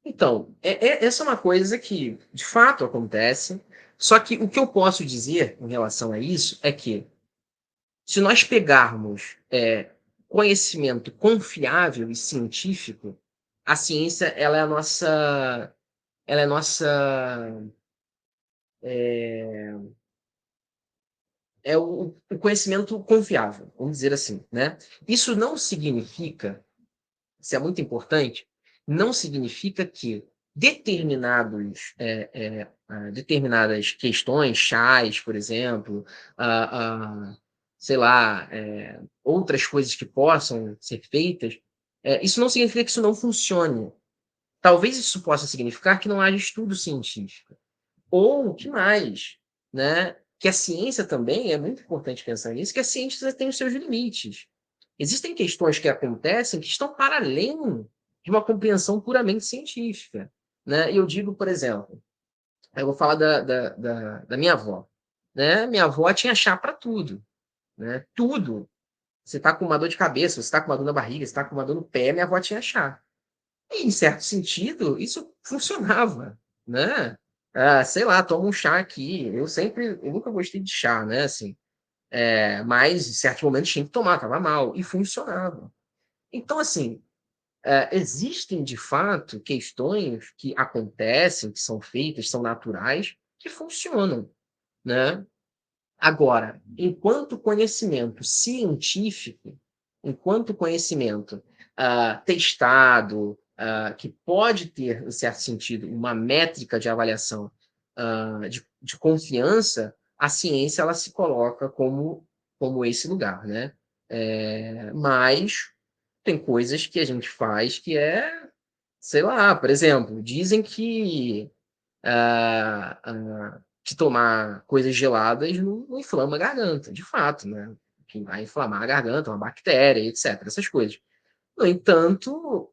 Então, essa é uma coisa que de fato acontece, só que o que eu posso dizer em relação a isso é que se nós pegarmos conhecimento confiável e científico, a ciência ela é a nossa é o conhecimento confiável, vamos dizer assim, né? Isso não significa, isso é muito importante, não significa que determinadas questões, chás, por exemplo, sei lá, outras coisas que possam ser feitas, isso não significa que isso não funcione. Talvez isso possa significar que não haja estudo científico. Ou o que mais, né? Que a ciência também, é muito importante pensar nisso, que a ciência tem os seus limites. Existem questões que acontecem que estão para além de uma compreensão puramente científica. Né? E eu digo, por exemplo, eu vou falar da minha avó. Né? Minha avó tinha chá para tudo. Né? Tudo. Você está com uma dor de cabeça, você está com uma dor na barriga, você está com uma dor no pé, minha avó tinha chá. E, em certo sentido, isso funcionava, né? Sei lá, toma um chá aqui. Eu nunca gostei de chá, né? Assim, mas em certos momentos tinha que tomar, tava mal, e funcionava. Então, assim, existem de fato questões que acontecem, que são feitas, são naturais, que funcionam, né? Agora, enquanto conhecimento científico, enquanto conhecimento testado, que pode ter, em certo sentido, uma métrica de avaliação de confiança, a ciência ela se coloca como esse lugar, né? Mas tem coisas que a gente faz que sei lá, por exemplo, dizem que tomar coisas geladas não inflama a garganta, de fato, né? Que vai inflamar a garganta, uma bactéria, etc. Essas coisas. No entanto,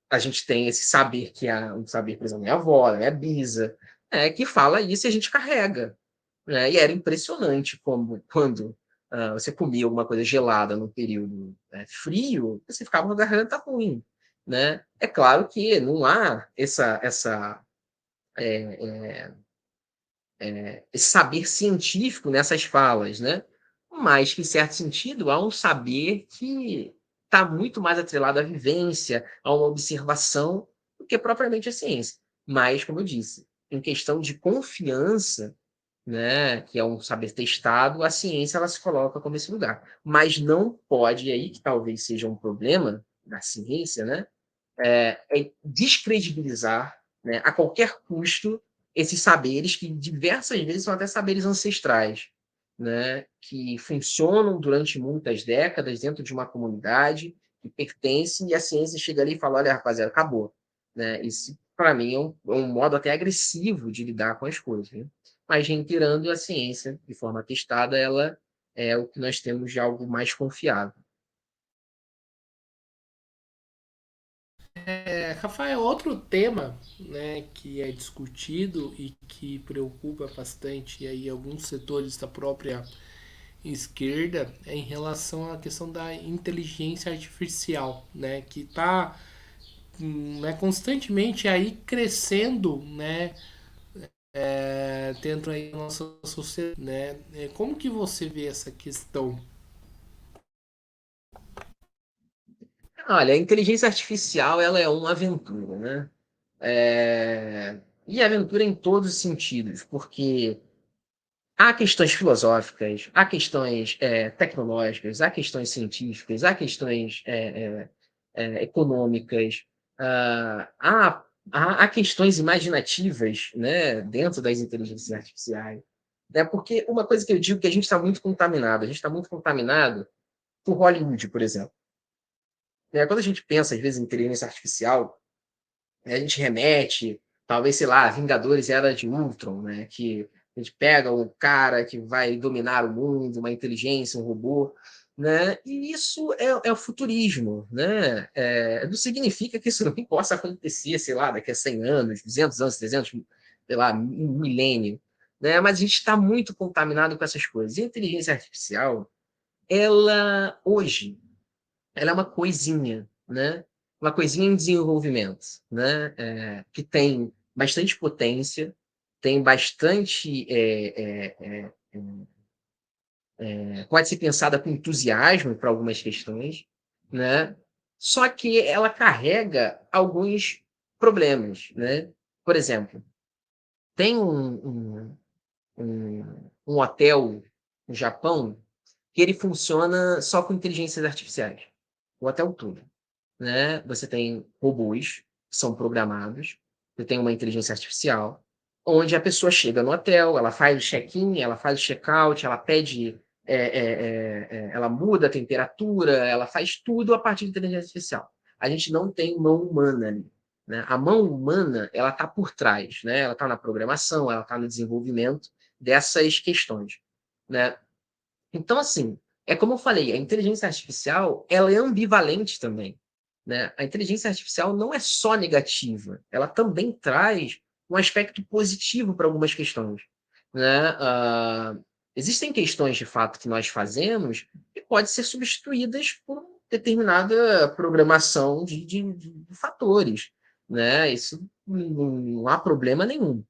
a gente tem esse saber que é um saber, por exemplo, minha avó, minha bisa, que fala isso e a gente carrega. Né? E era impressionante como quando você comia alguma coisa gelada no período frio, você ficava com a garganta ruim. Né? É claro que não há esse saber científico nessas falas, né? Mas que, em certo sentido, há um saber que está muito mais atrelado à vivência, a uma observação, do que propriamente a ciência. Mas, como eu disse, em questão de confiança, né, que é um saber testado, a ciência ela se coloca como esse lugar. Mas não pode, e aí que talvez seja um problema da ciência, né, descredibilizar, né, a qualquer custo esses saberes que diversas vezes são até saberes ancestrais, né, que funcionam durante muitas décadas dentro de uma comunidade que pertence e a ciência chega ali e fala, olha, rapaziada, acabou. Né? Isso, para mim, é um modo até agressivo de lidar com as coisas. Né? Mas, reiterando, a ciência, de forma testada, ela é o que nós temos de algo mais confiável. Rafael, outro tema, né, que é discutido e que preocupa bastante aí alguns setores da própria esquerda é em relação à questão da inteligência artificial, né, que está, né, constantemente aí crescendo, né, dentro aí da nossa sociedade, né? Como que você vê essa questão? Olha, a inteligência artificial ela é uma aventura, né? E aventura em todos os sentidos, porque há questões filosóficas, há questões tecnológicas, há questões científicas, há questões econômicas, há questões imaginativas, né, dentro das inteligências artificiais. Né? Porque uma coisa que eu digo é que a gente está muito contaminado. A gente está muito contaminado por Hollywood, por exemplo. Né? Quando a gente pensa, às vezes, em inteligência artificial, a gente remete, talvez, sei lá, Vingadores Era de Ultron, né? Que a gente pega um cara que vai dominar o mundo, uma inteligência, um robô, né? E isso é o futurismo, né? Não significa que isso não possa acontecer, sei lá, daqui a 100 anos, 200 anos, 300, sei lá, um milênio, né? Mas a gente está muito contaminado com essas coisas. E a inteligência artificial, ela, hoje, ela é uma coisinha, né? Uma coisinha em desenvolvimento, né? Que tem bastante potência, tem bastante. Pode ser pensada com entusiasmo para algumas questões, né? Só que ela carrega alguns problemas, né? Por exemplo, tem um hotel no Japão que ele funciona só com inteligências artificiais. O hotel todo. Né? Você tem robôs que são programados, você tem uma inteligência artificial, onde a pessoa chega no hotel, ela faz o check-in, ela faz o check-out, ela pede, ela muda a temperatura, ela faz tudo a partir de inteligência artificial. A gente não tem mão humana ali. Né? A mão humana, ela está por trás, né? Ela está na programação, ela está no desenvolvimento dessas questões. Né? Então, assim, é como eu falei, a inteligência artificial, ela é ambivalente também, né? A inteligência artificial não é só negativa, ela também traz um aspecto positivo para algumas questões, né? Existem questões, de fato, que nós fazemos que podem ser substituídas por determinada programação de fatores, né? Isso não há problema nenhum.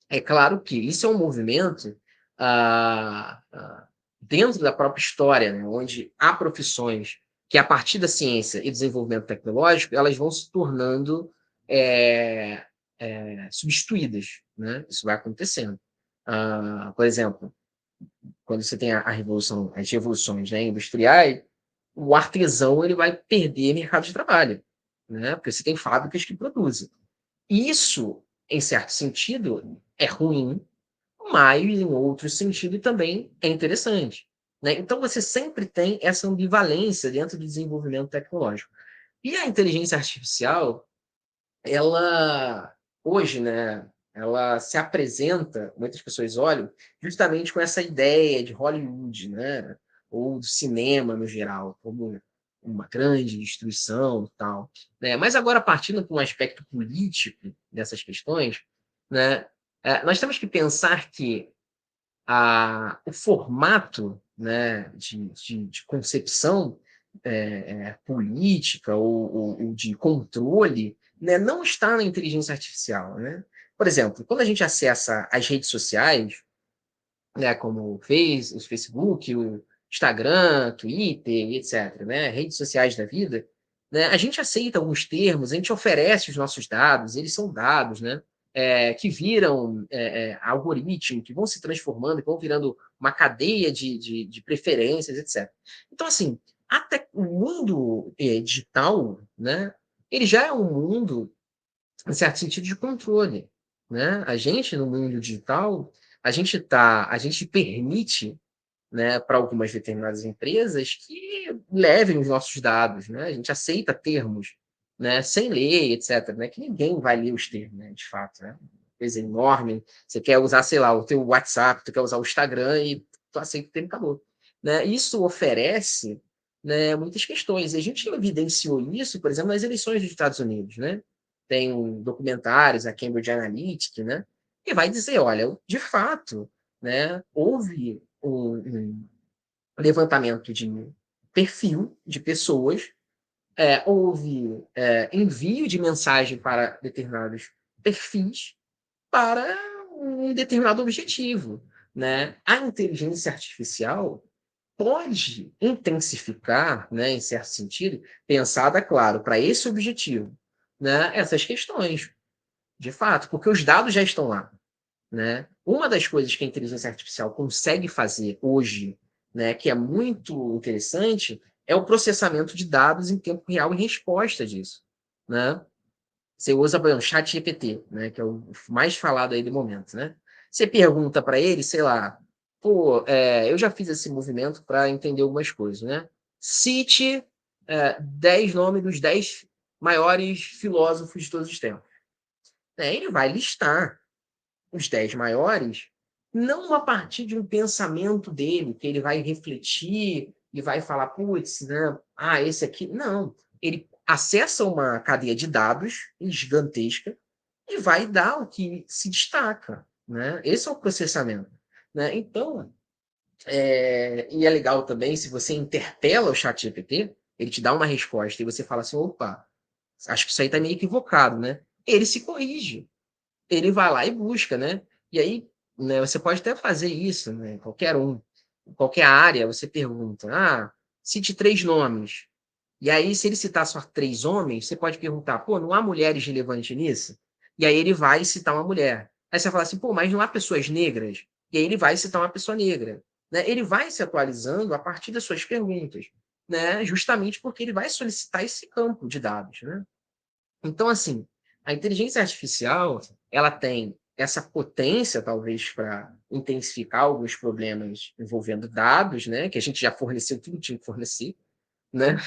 É claro que isso é um movimento dentro da própria história, né, onde há profissões que, a partir da ciência e desenvolvimento tecnológico, elas vão se tornando é, substituídas. Né? Isso vai acontecendo. Por exemplo, quando você tem a revolução, as revoluções, né, industriais, o artesão ele vai perder mercado de trabalho, né? Porque você tem fábricas que produzem. Isso, em certo sentido, é ruim, mas em outro sentido também é interessante. Né? Então você sempre tem essa ambivalência dentro do desenvolvimento tecnológico. E a inteligência artificial, ela hoje, né, ela se apresenta, muitas pessoas olham, justamente com essa ideia de Hollywood, né, ou do cinema no geral, como uma grande destruição e tal. Né? Mas agora, partindo para um aspecto político dessas questões, né, nós temos que pensar que o formato, né, de concepção política ou de controle, né, não está na inteligência artificial. Né? Por exemplo, quando a gente acessa as redes sociais, né, como o Facebook, o Instagram, Twitter, etc., né, redes sociais da vida, né, a gente aceita alguns termos, a gente oferece os nossos dados, eles são dados, né, que viram algoritmos, que vão se transformando, que vão virando uma cadeia de preferências, etc. Então, assim, até o mundo digital, né, ele já é um mundo em certo sentido, de controle, né? A gente, no mundo digital, a gente permite, né, para algumas determinadas empresas que levem os nossos dados, né? A gente aceita termos, né, sem ler, etc, né? Que ninguém vai ler os termos, né, de fato, né? Coisa enorme. Você quer usar, sei lá, o teu WhatsApp, tu quer usar o Instagram e tu aceita o termo e acabou, né? Isso oferece, né, muitas questões. E a gente evidenciou isso, por exemplo, nas eleições dos Estados Unidos, né? Tem documentários, a Cambridge Analytica, né? Que vai dizer, olha, de fato, né, houve um levantamento de perfil de pessoas, houve envio de mensagem para determinados perfis para um determinado objetivo. Né? A inteligência artificial pode intensificar, né, em certo sentido, pensada, claro, para esse objetivo, né, essas questões, de fato, porque os dados já estão lá. né? Uma das coisas que a inteligência artificial consegue fazer hoje, né, que é muito interessante, é o processamento de dados em tempo real e resposta disso, né? Você usa, por exemplo, o ChatGPT, né, que é o mais falado aí do momento, né? Você pergunta para ele, sei lá, pô, eu já fiz esse movimento para entender algumas coisas, né? Cite 10 nomes dos 10 maiores filósofos de todos os tempos. Ele vai listar os 10 maiores, não a partir de um pensamento dele, que ele vai refletir e vai falar, putz, né? Ah, esse aqui. Não. Ele acessa uma cadeia de dados gigantesca e vai dar o que se destaca. Né? Esse é o processamento. Né? Então, e é legal também, se você interpela o chat GPT, ele te dá uma resposta e você fala assim, opa, acho que isso aí está meio equivocado, né? Ele se corrige, ele vai lá e busca, né? E aí, né, você pode até fazer isso, né? Qualquer um, qualquer área, você pergunta, cite 3 nomes. E aí, se ele citar só 3 homens, você pode perguntar, pô, não há mulheres relevantes nisso? E aí ele vai citar uma mulher. Aí você vai falar assim, pô, mas não há pessoas negras? E aí ele vai citar uma pessoa negra. Né? Ele vai se atualizando a partir das suas perguntas, né? Justamente porque ele vai solicitar esse campo de dados, né? Então, assim, a inteligência artificial, ela tem essa potência, talvez, para intensificar alguns problemas envolvendo dados, né? Que a gente já forneceu tudo que tinha que fornecer, né?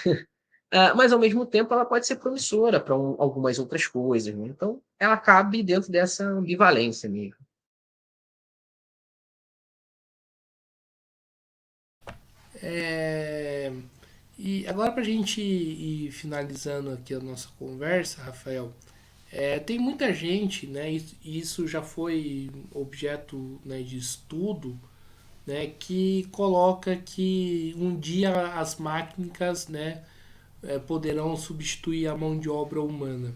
Mas, ao mesmo tempo, ela pode ser promissora para algumas outras coisas, né? Então, ela cabe dentro dessa ambivalência mesmo. É, e agora para a gente ir finalizando aqui a nossa conversa, Rafael, tem muita gente, né, e isso já foi objeto, né, de estudo, né, que coloca que um dia as máquinas, né, poderão substituir a mão de obra humana.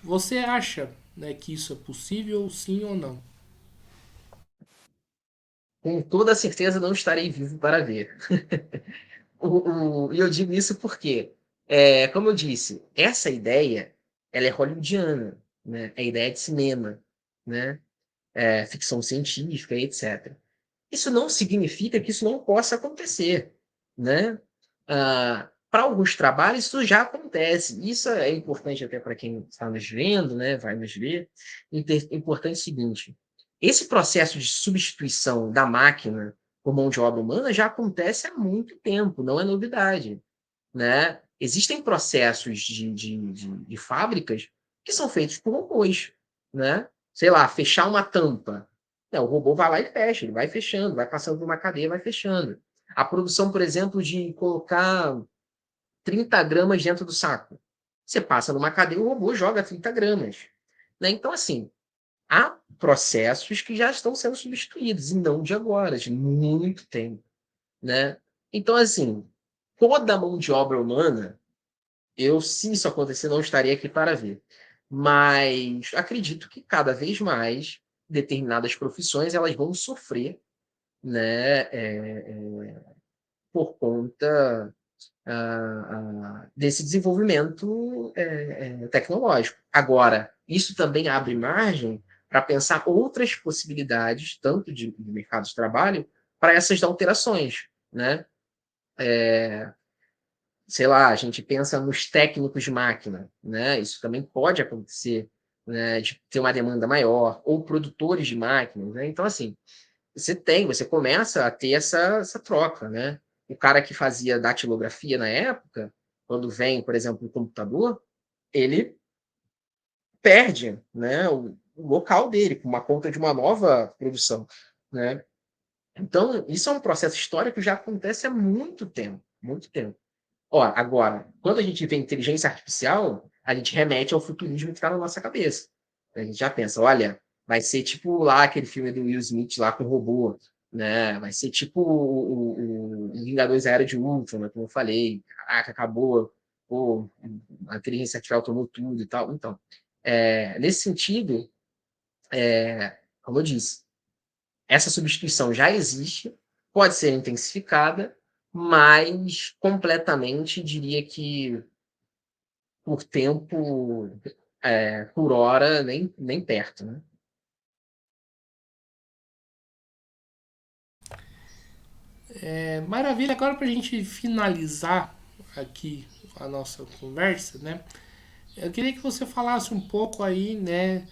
Você acha, né, que isso é possível, sim ou não? Com toda certeza não estarei vivo para ver. E eu digo isso porque, como eu disse, essa ideia, ela é hollywoodiana, né? É ideia de cinema, né? Ficção científica, etc. Isso não significa que isso não possa acontecer, né? Para alguns trabalhos isso já acontece. Isso é importante até para quem está nos vendo, né? Vai nos ver. Importante o seguinte: esse processo de substituição da máquina por mão de obra humana já acontece há muito tempo, não é novidade, né? Existem processos de fábricas que são feitos por robôs, né? Sei lá, fechar uma tampa. O robô vai lá e fecha, ele vai fechando, vai passando por uma cadeia, vai fechando. A produção, por exemplo, de colocar 30 gramas dentro do saco. Você passa numa cadeia, o robô joga 30 gramas. Né? Então, assim, há processos que já estão sendo substituídos, e não de agora, de muito tempo. Né? Então, assim, toda a mão de obra humana se isso acontecer, não estaria aqui para ver. Mas acredito que cada vez mais determinadas profissões elas vão sofrer, né, por conta desse desenvolvimento tecnológico. Agora, isso também abre margem para pensar outras possibilidades, tanto de mercado de trabalho, para essas alterações, né? Sei lá, a gente pensa nos técnicos de máquina, né? Isso também pode acontecer, né? De ter uma demanda maior, ou produtores de máquinas, né? Então, assim, você começa a ter essa troca, né? O cara que fazia datilografia na época, quando vem, por exemplo, o computador, ele perde, né, o local dele, com uma conta de uma nova produção, né? Então, isso é um processo histórico que já acontece há muito tempo, muito tempo. Ó, agora, quando a gente vê inteligência artificial, a gente remete ao futurismo que está na nossa cabeça. A gente já pensa, olha, vai ser tipo lá aquele filme do Will Smith lá com o robô, né? Vai ser tipo o Vingadores Era de Ultron, né, como eu falei. Caraca, acabou, pô, a inteligência artificial tomou tudo e tal. Então, nesse sentido, como eu disse, essa substituição já existe, pode ser intensificada, mas completamente diria que por tempo, por hora, nem perto, né? Maravilha, agora para a gente finalizar aqui a nossa conversa, né? Eu queria que você falasse um pouco aí, né,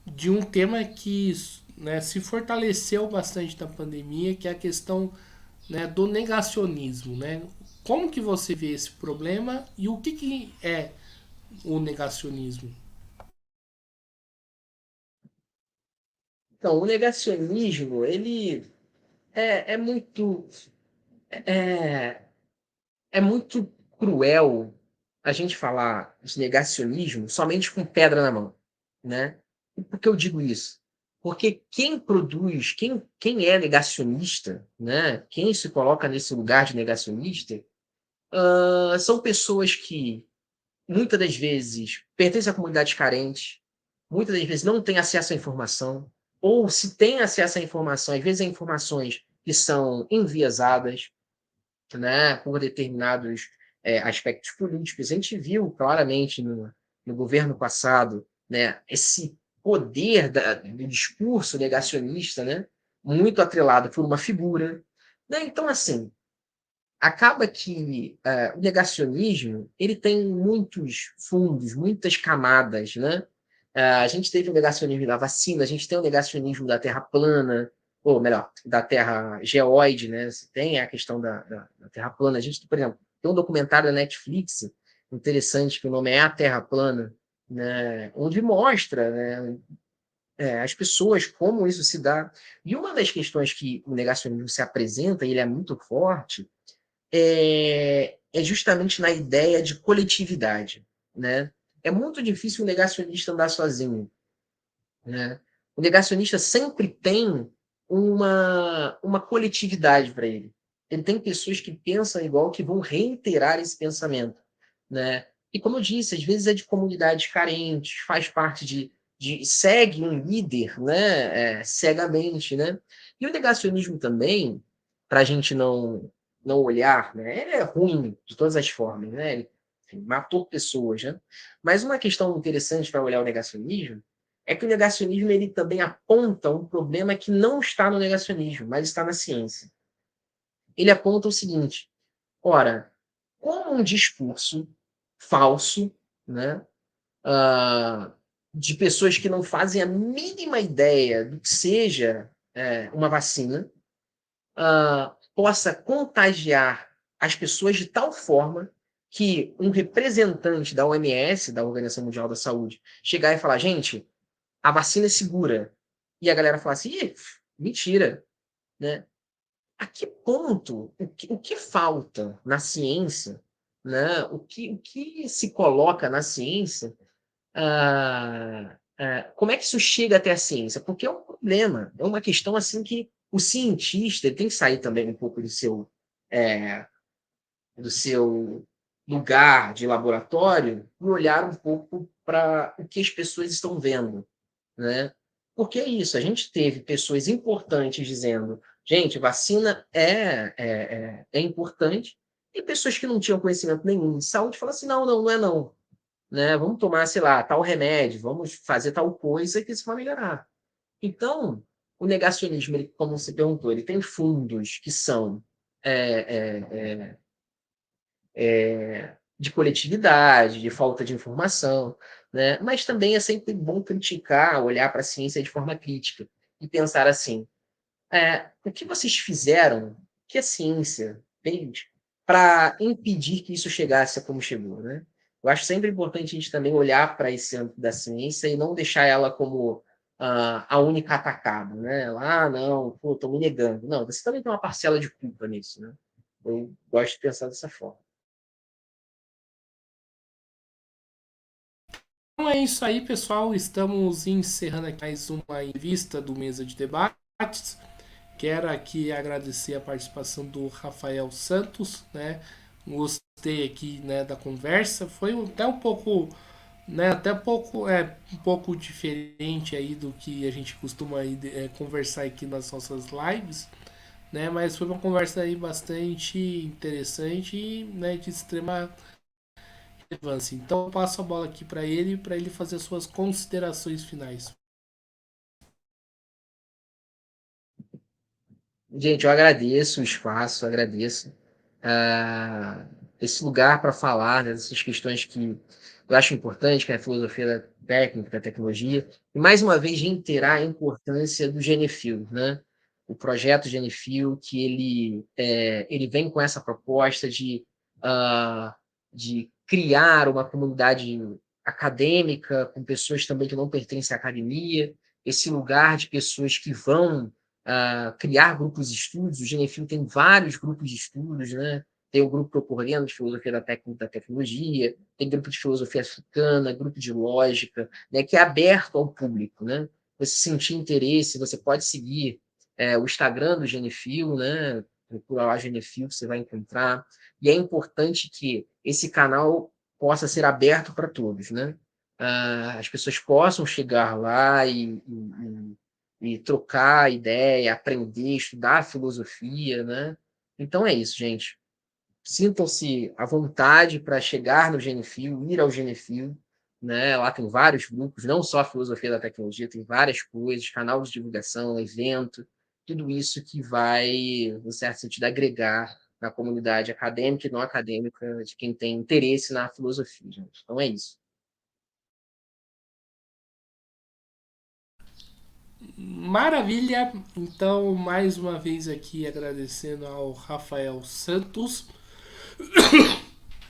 de um tema que, né, se fortaleceu bastante na pandemia, que é a questão, né, do negacionismo, né? Como que você vê esse problema e o que, que é o negacionismo? Então, o negacionismo, ele é muito é, é muito cruel a gente falar de negacionismo somente com pedra na mão, né? E por que eu digo isso? Porque quem produz, quem é negacionista, né? Quem se coloca nesse lugar de negacionista, são pessoas que muitas das vezes pertencem a comunidades carentes, muitas das vezes não têm acesso à informação, ou se tem acesso à informação, às vezes é informações que são enviesadas, né, por determinados aspectos políticos. A gente viu claramente no governo passado, né, esse poder do discurso negacionista, né, muito atrelado por uma figura. Né? Então, assim, acaba que o negacionismo ele tem muitos fundos, muitas camadas, né? A gente teve o negacionismo da vacina, a gente tem o negacionismo da Terra plana, ou melhor, da Terra geóide, né? Você tem a questão da Terra plana. A gente, por exemplo, tem um documentário da Netflix interessante que o nome é A Terra Plana, né? Onde mostra, né, as pessoas como isso se dá. E uma das questões que o negacionismo se apresenta, e ele é muito forte, é justamente na ideia de coletividade, né? É muito difícil o negacionista andar sozinho, né? O negacionista sempre tem uma coletividade para ele. Ele tem pessoas que pensam igual, que vão reiterar esse pensamento, né? E como eu disse, às vezes é de comunidades carentes, faz parte segue um líder, né? Cegamente, né? E o negacionismo também, para a gente não olhar, né? Ele é ruim de todas as formas, né? Ele, enfim, matou pessoas, né? Mas uma questão interessante para olhar o negacionismo é que o negacionismo ele também aponta um problema que não está no negacionismo, mas está na ciência. Ele aponta o seguinte: ora, como um discurso falso, né, ah, de pessoas que não fazem a mínima ideia do que seja uma vacina, possa contagiar as pessoas de tal forma que um representante da OMS, da Organização Mundial da Saúde, chegar e falar, gente, a vacina é segura. E a galera fala assim, "Ih, mentira, né? A que ponto, o que falta na ciência, né? O que se coloca na ciência, como é que isso chega até a ciência? Porque é um problema, é uma questão assim que o cientista ele tem que sair também um pouco é, do seu lugar de laboratório e olhar um pouco para o que as pessoas estão vendo, né? Porque é isso, a gente teve pessoas importantes dizendo, gente, vacina é importante, e pessoas que não tinham conhecimento nenhum de saúde falaram assim, não, não, não é não, né? Vamos tomar, sei lá, tal remédio, vamos fazer tal coisa que isso vai melhorar. Então, o negacionismo, ele, como você perguntou, ele tem fundos que são é, é, de coletividade, de falta de informação, né? Mas também é sempre bom criticar, olhar para a ciência de forma crítica e pensar assim: o que vocês fizeram, que a ciência fez para impedir que isso chegasse a como chegou, né? Eu acho sempre importante a gente também olhar para esse âmbito da ciência e não deixar ela como a única atacada, né? Não, pô, estou me negando. Não, você também tem uma parcela de culpa nisso, né? Eu gosto de pensar dessa forma. Então é isso aí, pessoal. Estamos encerrando aqui mais uma entrevista do Mesa de Debates. Quero aqui agradecer a participação do Rafael Santos, né? Gostei aqui, né, da conversa. Foi até um pouco, né, até um pouco diferente aí do que a gente costuma aí, conversar aqui nas nossas lives, né? Mas foi uma conversa aí bastante interessante e, né, de extrema relevância. Então eu passo a bola aqui para ele fazer suas considerações finais. Gente, eu agradeço o espaço, agradeço ah, esse lugar para falar dessas questões que eu acho importante, que é a filosofia da técnica, da tecnologia, e mais uma vez reiterar a importância do Genefil, né? O projeto Genefil, que ele vem com essa proposta ah, de criar uma comunidade acadêmica, com pessoas também que não pertencem à academia, esse lugar de pessoas que vão criar grupos de estudos. O Genefil tem vários grupos de estudos, né? Tem o grupo que eu coordeno de filosofia da técnica da tecnologia, tem grupo de filosofia africana, grupo de lógica, né, que é aberto ao público, né? Você sentir interesse, você pode seguir o Instagram do Genefil, né? Procura lá Genefil, que você vai encontrar. E é importante que esse canal possa ser aberto para todos, né? As pessoas possam chegar lá e trocar ideia, aprender, estudar filosofia, né? Então é isso, gente. Sintam-se à vontade para chegar no Genefil, ir ao Genefil, né? Lá tem vários grupos, não só a filosofia da tecnologia, tem várias coisas, canal de divulgação, evento, tudo isso que vai, no certo sentido, agregar na comunidade acadêmica e não acadêmica de quem tem interesse na filosofia, gente. Então é isso. Maravilha! Então, mais uma vez aqui agradecendo ao Rafael Santos,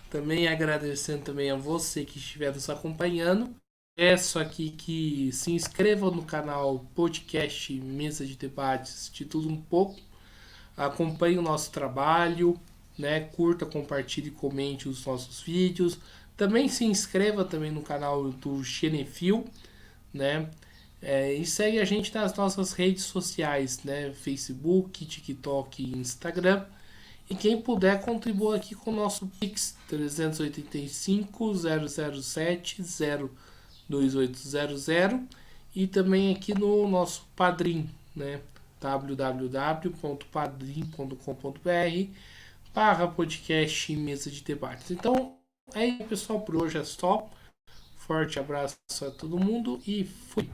também agradecendo também a você que estiver nos acompanhando. Peço aqui que se inscreva no canal podcast Mesa de Debates de Tudo Um Pouco, acompanhe o nosso trabalho, né? Curta, compartilhe e comente os nossos vídeos. Também se inscreva também no canal do Xenefil, né? E segue a gente nas nossas redes sociais, né? Facebook, TikTok e Instagram. E quem puder contribua aqui com o nosso Pix 385 007 02800 e também aqui no nosso Padrim, né? www.padrim.com.br podcast mesa de debates. Então é isso, pessoal, por hoje é só. Forte abraço a todo mundo e fui!